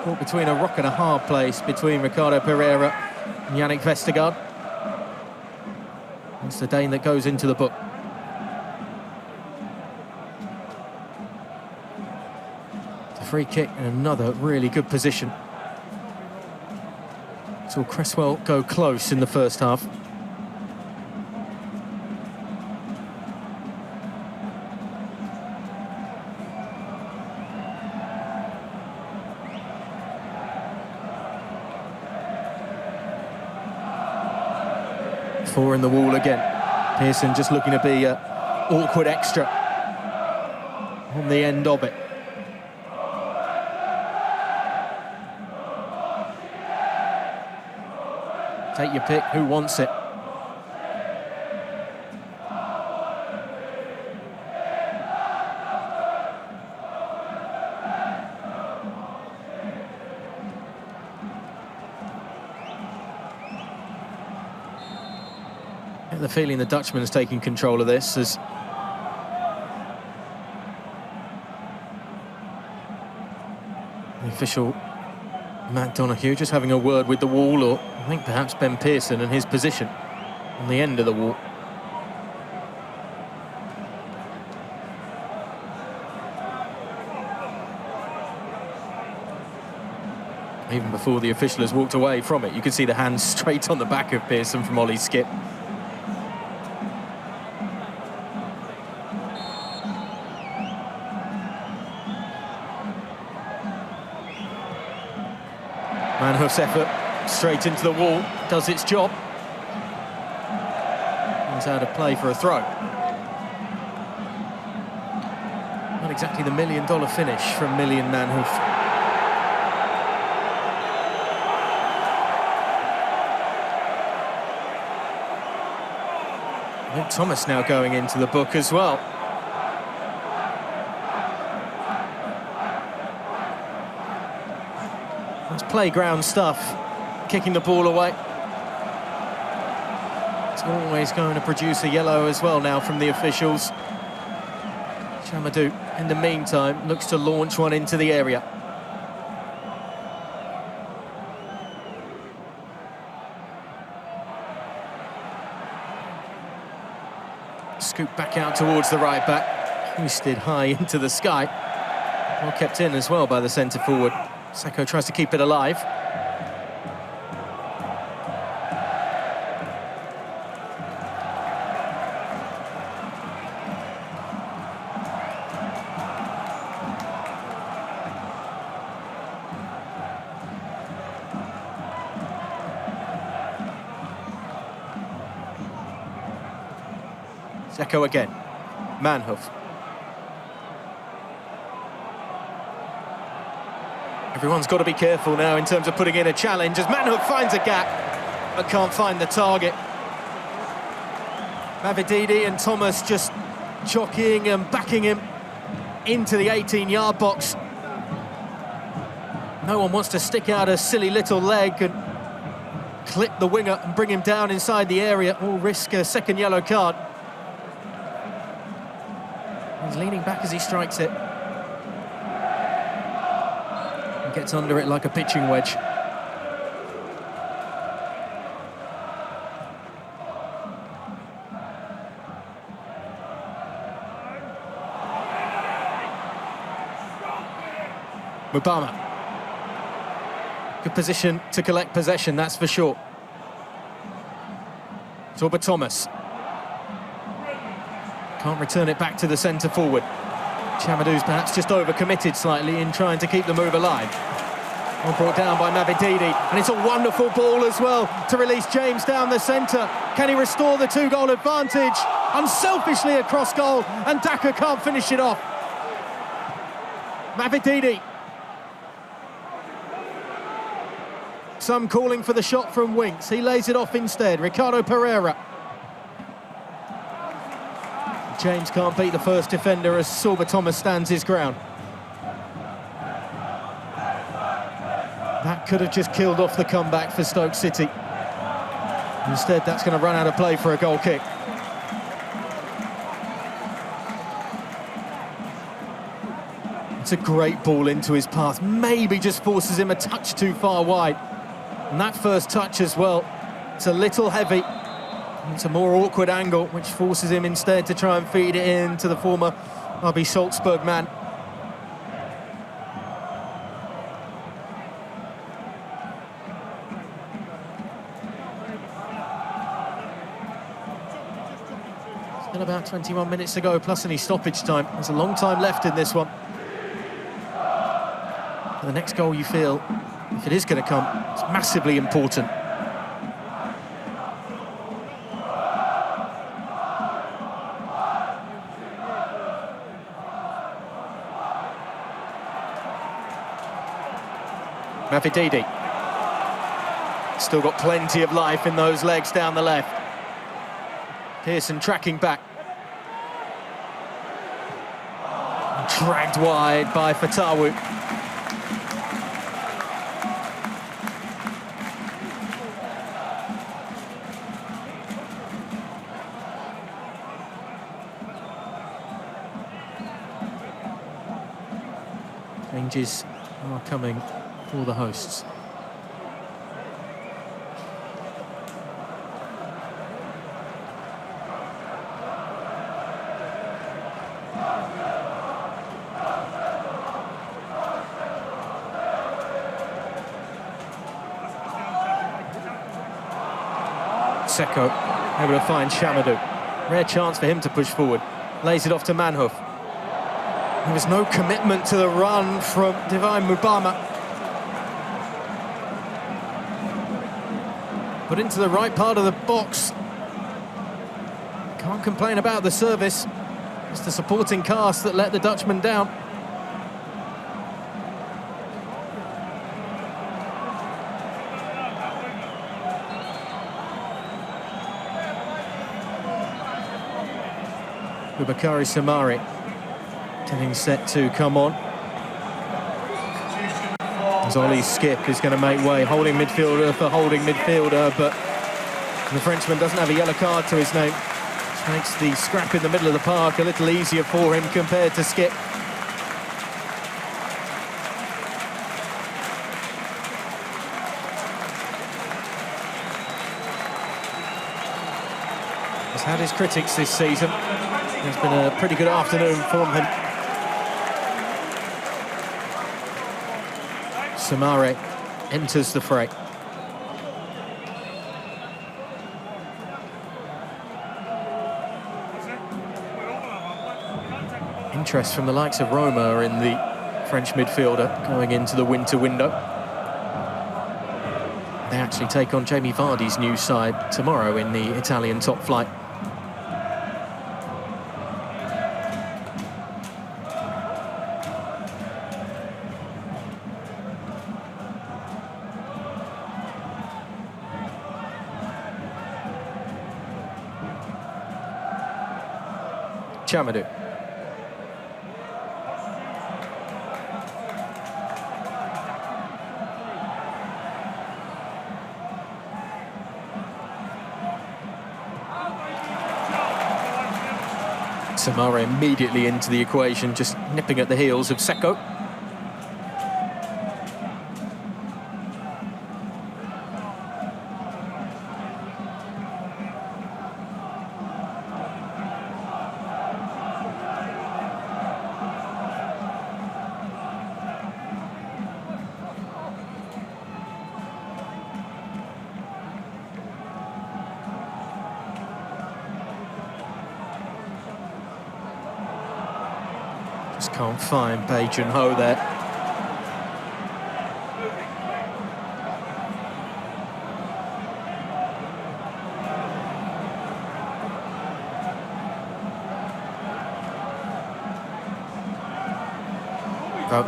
Caught between a rock and a hard place between Ricardo Pereira and Yannick Vestergaard. It's the Dane that goes into the book. It's a free kick and another really good position. Saw Cresswell go close in the first half. Four in the wall again. Pearson just looking to be an awkward extra on the end of it. Take your pick, who wants it? I get the feeling the Dutchman's taking control of this as the official Matt Donoghue just having a word with the wall, or I think perhaps Ben Pearson and his position on the end of the wall. Even before the official has walked away from it, you can see the hand straight on the back of Pearson from Ollie's skip. Manhoef's effort straight into the wall does its job. He's out of play for a throw. Not exactly the $1 million finish from Million Manhoef. I think Thomas now going into the book as well. It's playground stuff, kicking the ball away. It's always going to produce a yellow as well now from the officials. Chamadou, in the meantime, looks to launch one into the area. Scoop back out towards the right back, hoisted high into the sky. Well kept in as well by the centre forward. Seko tries to keep it alive. Seko again. Manhoef. Everyone's got to be careful now in terms of putting in a challenge as Manhoef finds a gap but can't find the target. Mavididi and Thomas just jockeying and backing him into the 18-yard box. No one wants to stick out a silly little leg and clip the winger and bring him down inside the area or risk a second yellow card. He's leaning back as he strikes it. Gets under it like a pitching wedge. Mubama. Good position to collect possession, that's for sure. Torba Thomas. Can't return it back to the centre forward. Chamadou's perhaps just overcommitted slightly in trying to keep the move alive. Well brought down by Mavididi, and it's a wonderful ball as well to release James down the centre. Can he restore the two-goal advantage? Unselfishly across goal, and Daka can't finish it off. Mavididi. Some calling for the shot from Winks. He lays it off instead. Ricardo Pereira. James can't beat the first defender as Sorba Thomas stands his ground. That could have just killed off the comeback for Stoke City. Instead, that's going to run out of play for a goal kick. It's a great ball into his path. Maybe just forces him a touch too far wide. And that first touch as well, it's a little heavy. It's a more awkward angle, which forces him instead to try and feed it in to the former RB Salzburg man. Still about 21 minutes to go, plus any stoppage time. There's a long time left in this one. The next goal, you feel, if it is going to come, it's massively important. Mavididi. Still got plenty of life in those legs down the left. Pearson tracking back. Dragged wide by Fatawu. Changes are coming for the hosts. Seko able to find Chamadou. Rare chance for him to push forward. Lays it off to Manhoef. There was no commitment to the run from Divine Mubama. Put into the right part of the box. Can't complain about the service. It's the supporting cast that let the Dutchman down. Boubakary Samari getting set to come on. As Ollie Skip is going to make way, holding midfielder for holding midfielder, but the Frenchman doesn't have a yellow card to his name, which makes the scrap in the middle of the park a little easier for him compared to Skip. He's had his critics this season. It's been a pretty good afternoon from him. Samare enters the fray. Interest from the likes of Roma in the French midfielder going into the winter window. They actually take on Jamie Vardy's new side tomorrow in the Italian top flight. Chamadou. Samara immediately into the equation, just nipping at the heels of Seko. Just can't find Page and Ho there.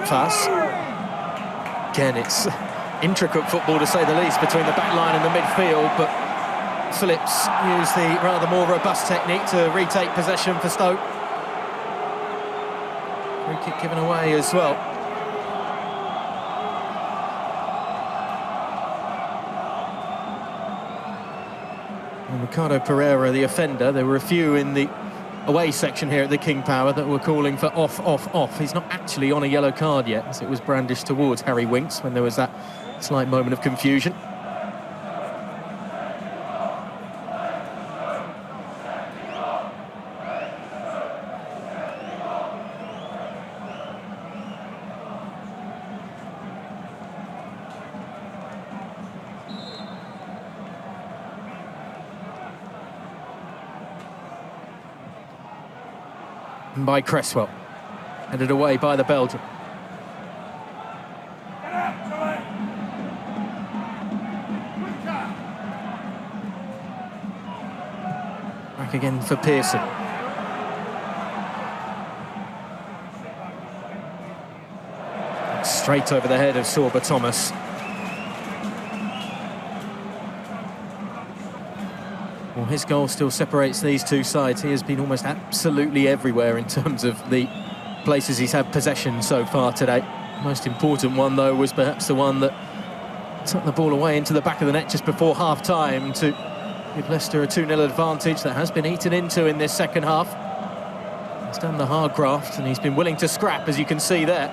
Pass. Again, it's intricate football to say the least between the back line and the midfield, but Phillips used the rather more robust technique to retake possession for Stoke. Free kick given away as well. And Ricardo Pereira, the offender. There were a few in the away section here at the King Power that were calling for off, off, off. He's not actually on a yellow card yet, as it was brandished towards Harry Winks when there was that slight moment of confusion. By Cresswell, headed away by the Belgian. Back again for Pearson. Straight over the head of Sorba Thomas. Well, his goal still separates these two sides. He has been almost absolutely everywhere in terms of the places he's had possession so far today. Most important one, though, was perhaps the one that took the ball away into the back of the net just before half-time to give Leicester a 2-0 advantage that has been eaten into in this second half. He's done the hard graft and he's been willing to scrap, as you can see there.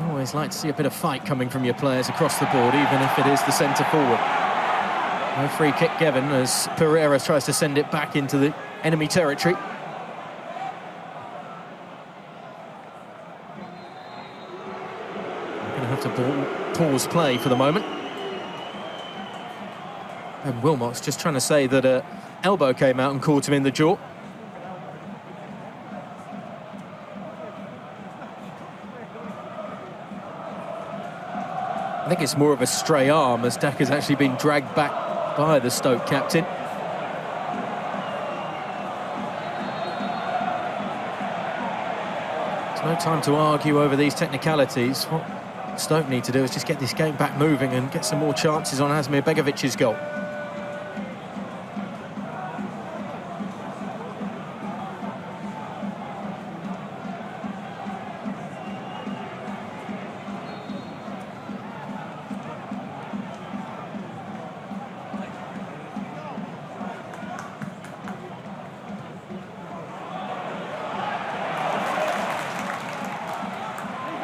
Always like to see a bit of fight coming from your players across the board, even if it is the centre forward. No free kick given as Pereira tries to send it back into the enemy territory. Going to have to pause play for the moment. And Wilmot's just trying to say that an elbow came out and caught him in the jaw. I think it's more of a stray arm, as Daka's actually been dragged back by the Stoke captain. There's no time to argue over these technicalities. What Stoke need to do is just get this game back moving and get some more chances on Asmir Begovic's goal.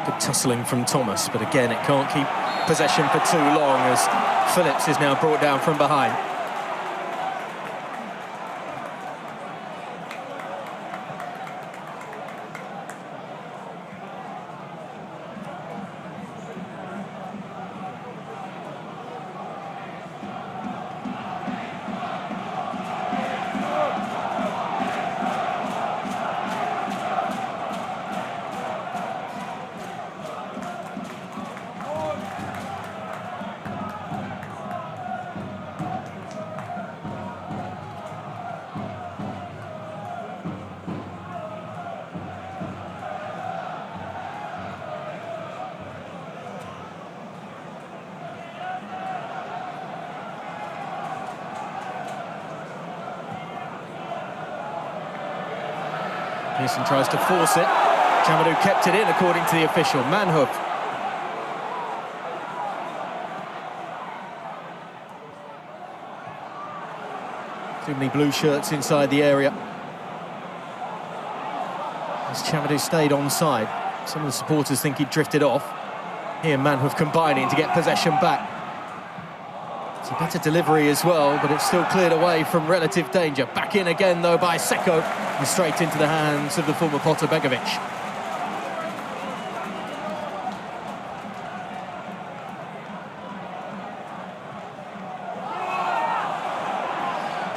Good tussling from Thomas, but again it can't keep possession for too long as Phillips is now brought down from behind. Pearson tries to force it. Chamadou kept it in, according to the official. Manhoof. Too many blue shirts inside the area. As Chamadou stayed onside. Some of the supporters think he drifted off. Here Manhoof combining to get possession back. It's a better delivery as well, but it's still cleared away from relative danger. Back in again, though, by Seko, and straight into the hands of the former Potter Begovic.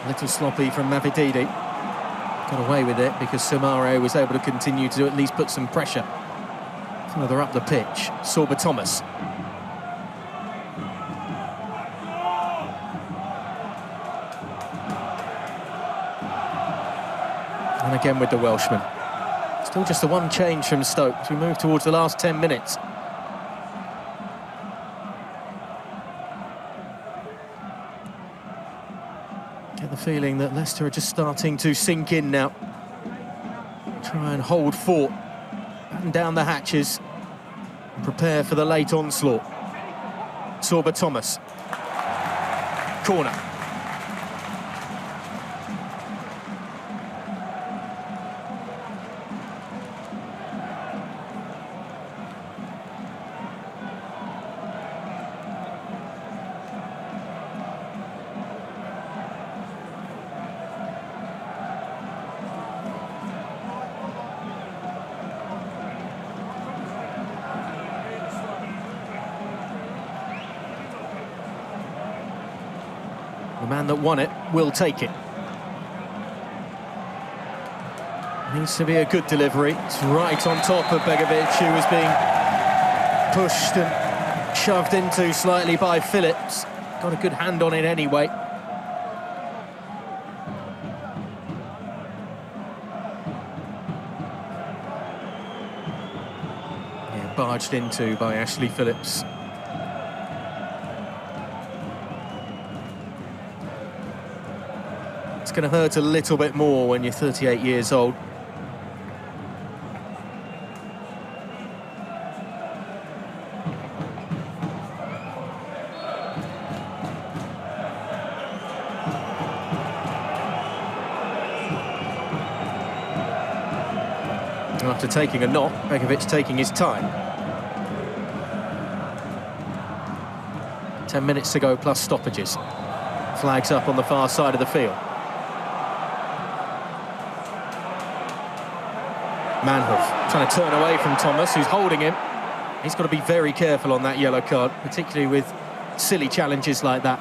A little sloppy from Mavididi. Got away with it because Sumare was able to continue to at least put some pressure further up the pitch. Sorba Thomas. And again with the Welshman. Still just the one change from Stoke as we move towards the last 10 minutes. Get the feeling that Leicester are just starting to sink in now. Try and hold fort, batten down the hatches, and prepare for the late onslaught. Sorba Thomas. Corner. The man that won it will take it. Needs to be a good delivery. It's right on top of Begovic, who was being pushed and shoved into slightly by Phillips. Got a good hand on it anyway. Yeah, barged into by Ashley Phillips. It's going to hurt a little bit more when you're 38 years old. After taking a knock, Begovic taking his time. 10 minutes to go plus stoppages. Flags up on the far side of the field. Manhoof trying to turn away from Thomas, who's holding him. He's got to be very careful on that yellow card, particularly with silly challenges like that.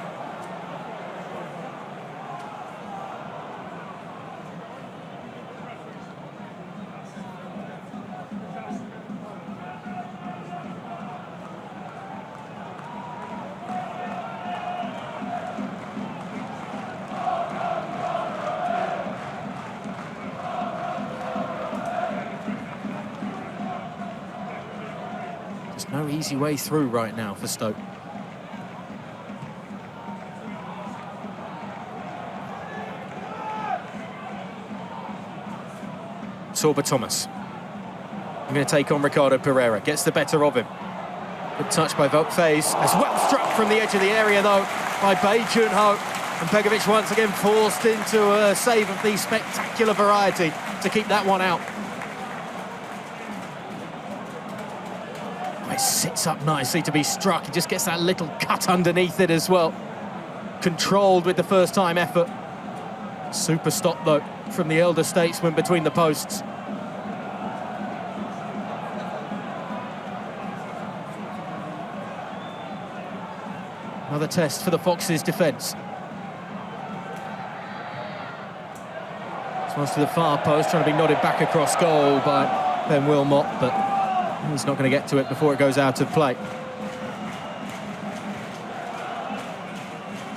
There's no easy way through right now for Stoke. Sorba Thomas. I'm going to take on Ricardo Pereira. Gets the better of him. Good touch by Faze. As well struck from the edge of the area, though, by Bae Jun-ho. And Begovic once again forced into a save of the spectacular variety to keep that one out. It sits up nicely to be struck. He just gets that little cut underneath it as well. Controlled with the first-time effort. Super stop, though, from the elder statesman between the posts. Another test for the Foxes' defence. This one's to the far post, trying to be nodded back across goal by Ben Wilmot, but he's not going to get to it before it goes out of play.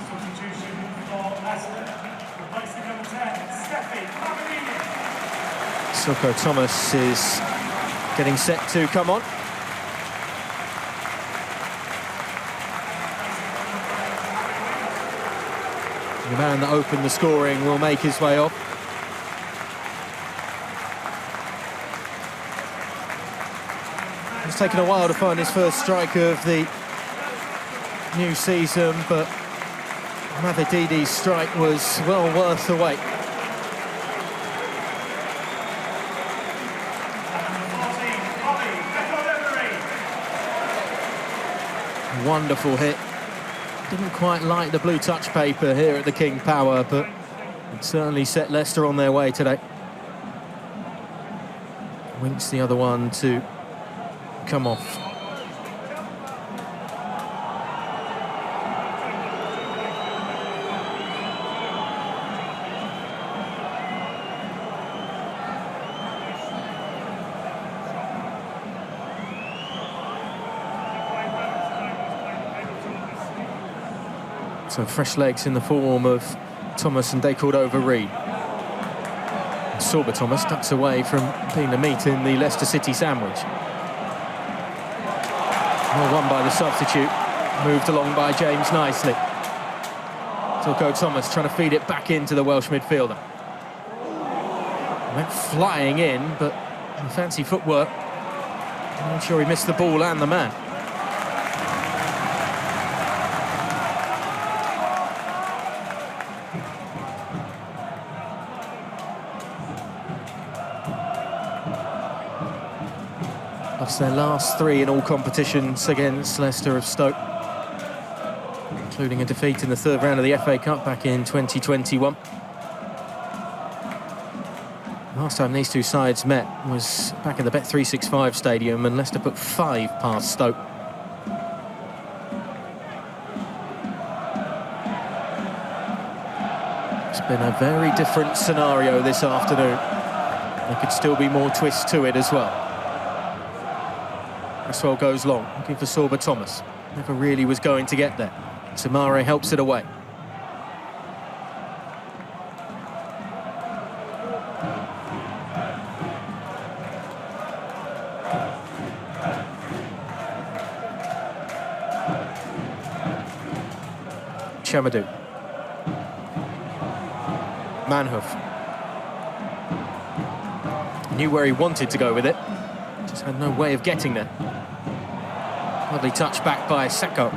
Substitution for Leicester. Replacing number 10, Soko Thomas is getting set to come on. The man that opened the scoring will make his way off. It's taken a while to find his first strike of the new season, but Mavedidi's strike was well worth the wait. Wonderful hit. Didn't quite like the blue touch paper here at the King Power, but it certainly set Leicester on their way today. Winks the other one to come off. So fresh legs in the form of Thomas and Cordova-Reid. Sorba Thomas ducks away from being the meat in the Leicester City sandwich. Well won by the substitute, moved along by James nicely. Soko Thomas trying to feed it back into the Welsh midfielder. Went flying in, but fancy footwork. I'm not sure he missed the ball and the man. Lost their last three in all competitions against Leicester of Stoke, including a defeat in the third round of the FA Cup back in 2021. Last time these two sides met was back in the Bet365 stadium, and Leicester put 5 past Stoke. It's been a very different scenario this afternoon. There could still be more twists to it as well. Cresswell goes long, looking for Sorba Thomas. Never really was going to get there. Samare helps it away. Chamadou. Manhoef. Knew where he wanted to go with it. Just had no way of getting there. Lovely touch back by Seko.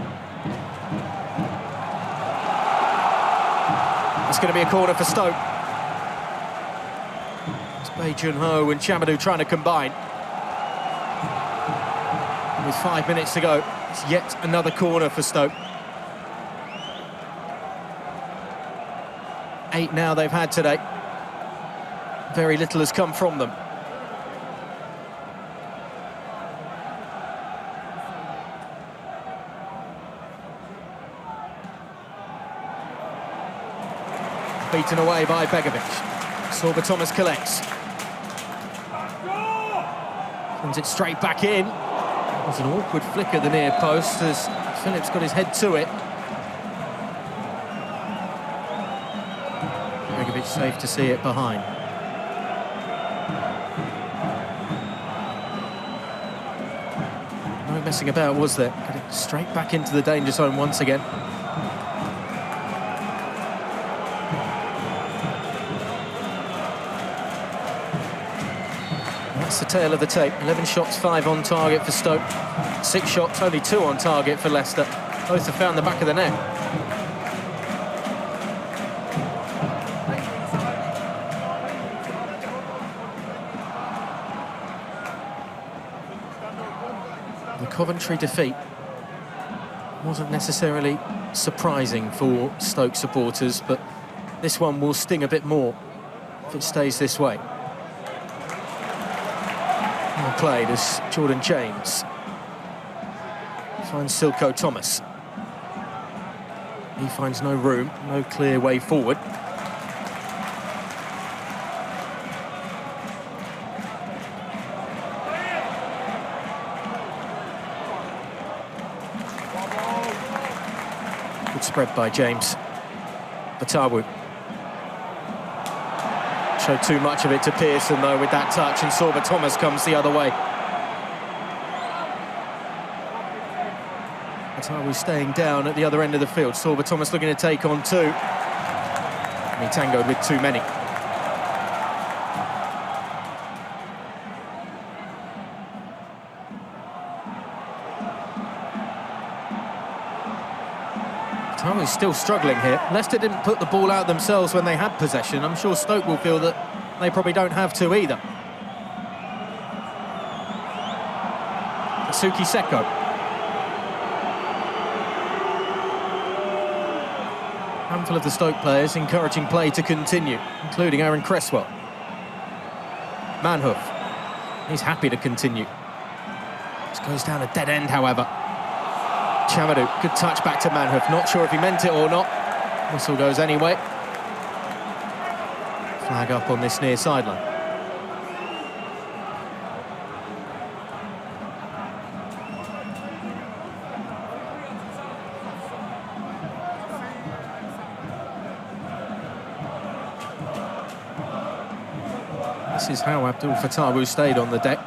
It's going to be a corner for Stoke. It's Bae Jun-ho and Chamadou trying to combine. With 5 minutes to go, it's yet another corner for Stoke. 8 now they've had today. Very little has come from them. Beaten away by Begovic. Sorba Thomas collects. Sends it straight back in. There's an awkward flick at the near post as Phillips got his head to it. Begovic safe to see it behind. No messing about, was there? Got it straight back into the danger zone once again. That's the tail of the tape. 11 shots, 5 on target for Stoke. 6 shots, only 2 on target for Leicester. Both have found the back of the net. The Coventry defeat wasn't necessarily surprising for Stoke supporters, but this one will sting a bit more if it stays this way. Well played as Jordan James finds Silko Thomas. He finds no room, no clear way forward. Good spread by James. Batawu. Showed too much of it to Pearson, though, with that touch, and Sorba Thomas comes the other way. Batawu staying down at the other end of the field. Sorba Thomas looking to take on 2. And he tangoed with too many. Batawu still struggling here. Leicester didn't put the ball out themselves when they had possession. I'm sure Stoke will feel that they probably don't have to either. Suki Seko. Handful of the Stoke players encouraging play to continue, including Aaron Cresswell. Manhoef. He's happy to continue. This goes down a dead end, however. Chamadou, good touch back to Manhoef. Not sure if he meant it or not. Whistle goes anyway. Flag up on this near sideline. This is how Abdul Fatawu stayed on the deck.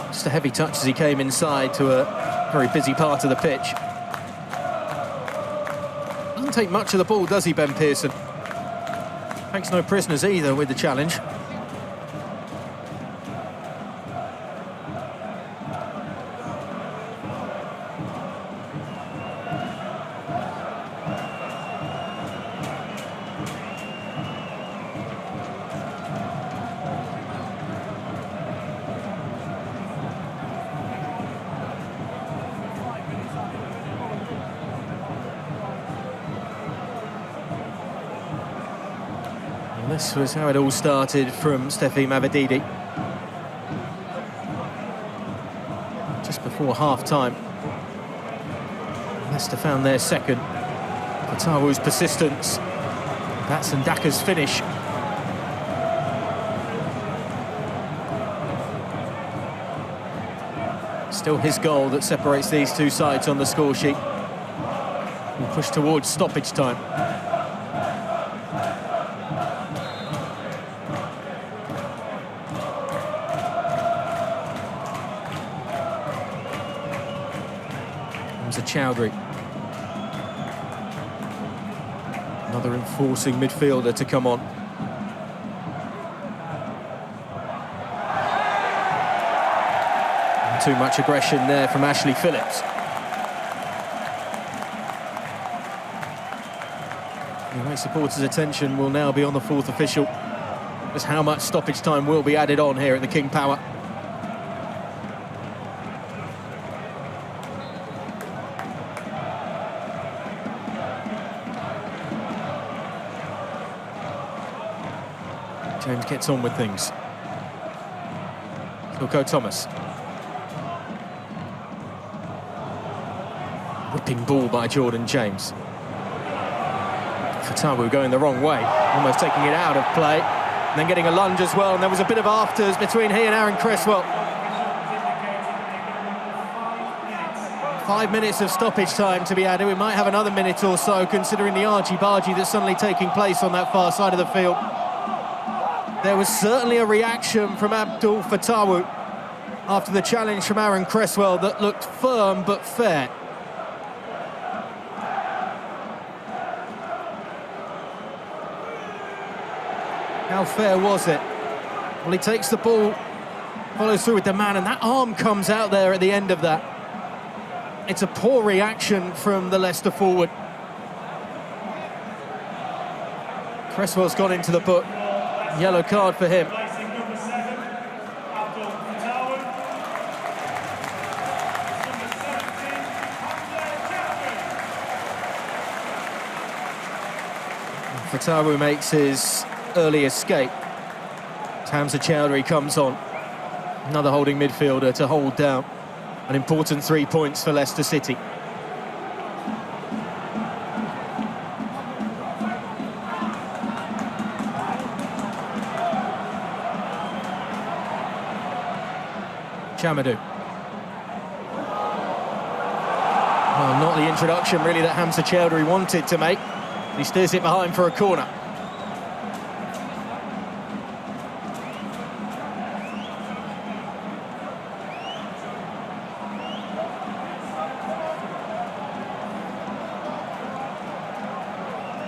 Just a heavy touch as he came inside to a very busy part of the pitch. Doesn't take much of the ball, does he, Ben Pearson? Takes no prisoners either with the challenge. And this was how it all started from Steffi Mavididi. Just before half-time, Leicester found their second. Fatawu's persistence. That's Ndaka's finish. Still his goal that separates these two sides on the score sheet. We'll push towards stoppage time. Chowdhury. Another enforcing midfielder to come on. And too much aggression there from Ashley Phillips. Anyway, supporters' attention will now be on the fourth official. Just how much stoppage time will be added on here at the King Power. James gets on with things. Silko Thomas. Whipping ball by Jordan James. Fatawu going the wrong way, almost taking it out of play, and then getting a lunge as well, and there was a bit of afters between he and Aaron Cresswell. 5 minutes of stoppage time to be added. We might have another minute or so, considering the argy-bargy that's suddenly taking place on that far side of the field. There was certainly a reaction from Abdul Fatawu after the challenge from Aaron Cresswell that looked firm but fair. How fair was it? Well, he takes the ball, follows through with the man, and that arm comes out there at the end of that. It's a poor reaction from the Leicester forward. Cresswell's gone into the book. Yellow card for him. Fatawu makes his early escape. Hamza Chowdhury comes on. Another holding midfielder to hold down. An important 3 points for Leicester City. Chamadou. Well, not the introduction really that Hamza Chowdhury wanted to make. He steers it behind for a corner.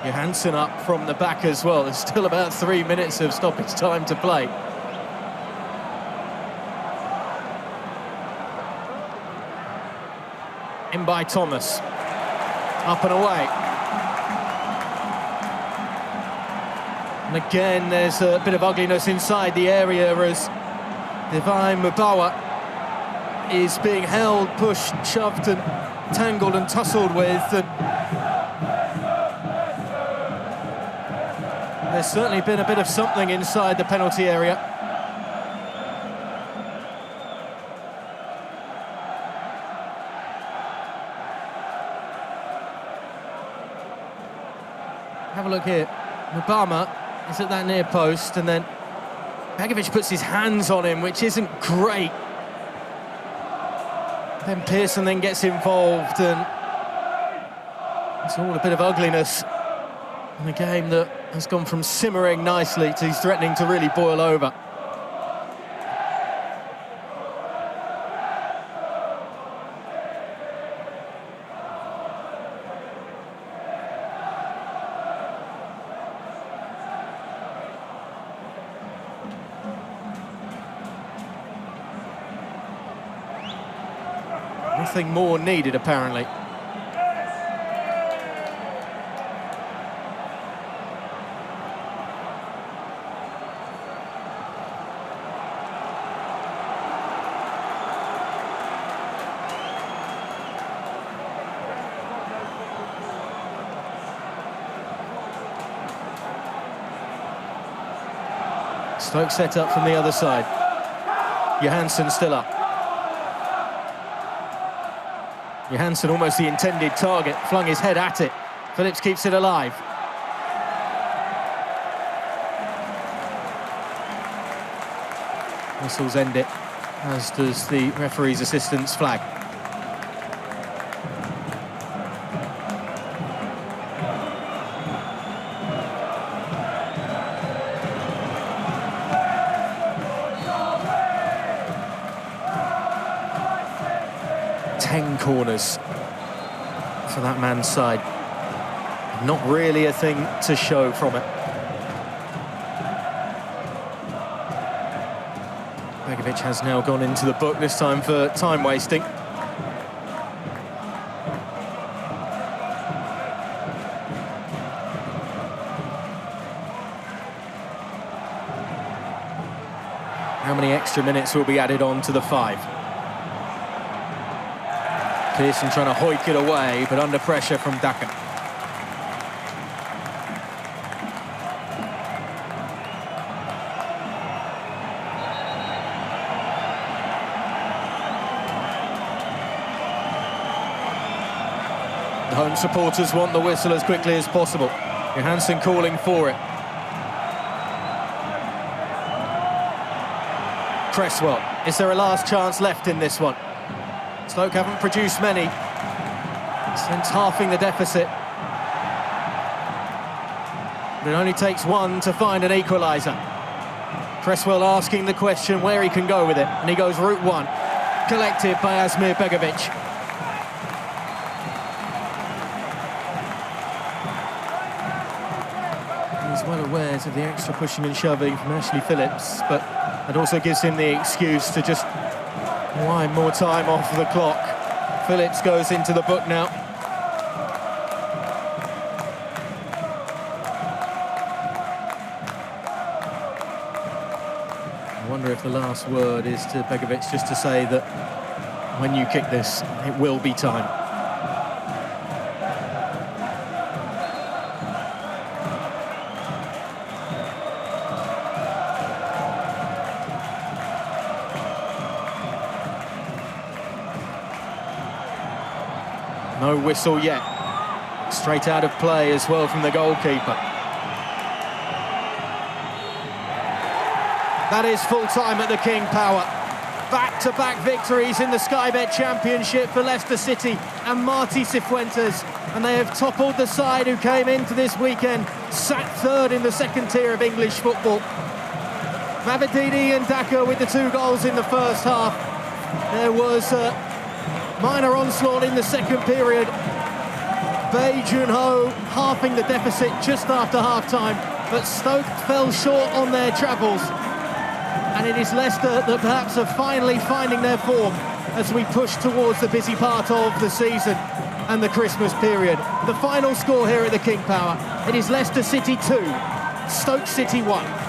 Johansson up from the back as well. There's still about 3 minutes of stoppage time to play. In by Thomas. Up and away. And again, there's a bit of ugliness inside the area as Divine Mubawa is being held, pushed, shoved and tangled and tussled with. And there's certainly been a bit of something inside the penalty area. Have a look here. Mubama is at that near post, and then Begovic puts his hands on him, which isn't great. Then Pearson then gets involved, and it's all a bit of ugliness in a game that has gone from simmering nicely to he's threatening to really boil over. Nothing more needed, apparently. Stoke set up from the other side. Johansson still up. Johansson, almost the intended target, flung his head at it. Phillips keeps it alive. Whistles end it, as does the referee's assistant's flag. Corners for that man's side. Not really a thing to show from it. Begovic has now gone into the book, this time for time wasting. How many extra minutes will be added on to the 5? Pearson trying to hoik it away, but under pressure from Daka. The home supporters want the whistle as quickly as possible. Johansson calling for it. Cresswell, is there a last chance left in this one? Stoke haven't produced many since halving the deficit. But it only takes one to find an equaliser. Cresswell asking the question where he can go with it, and he goes route one, collected by Asmir Begovic. He's well aware of the extra pushing and shoving from Ashley Phillips, but it also gives him the excuse to just wind more time off the clock. Phillips goes into the book now. I wonder if the last word is to Begovic just to say that when you kick this, it will be time. No whistle yet. Straight out of play as well from the goalkeeper. That is full-time at the King Power. Back-to-back victories in the Sky Bet Championship for Leicester City and Martí Cifuentes, and they have toppled the side who came into this weekend, sat third in the second tier of English football. Mavididi and Daka with the 2 goals in the first half. There was a minor onslaught in the second period. Bae Jun-ho halving the deficit just after half-time, but Stoke fell short on their travels. And it is Leicester that perhaps are finally finding their form as we push towards the busy part of the season and the Christmas period. The final score here at the King Power, it is Leicester City 2, Stoke City 1.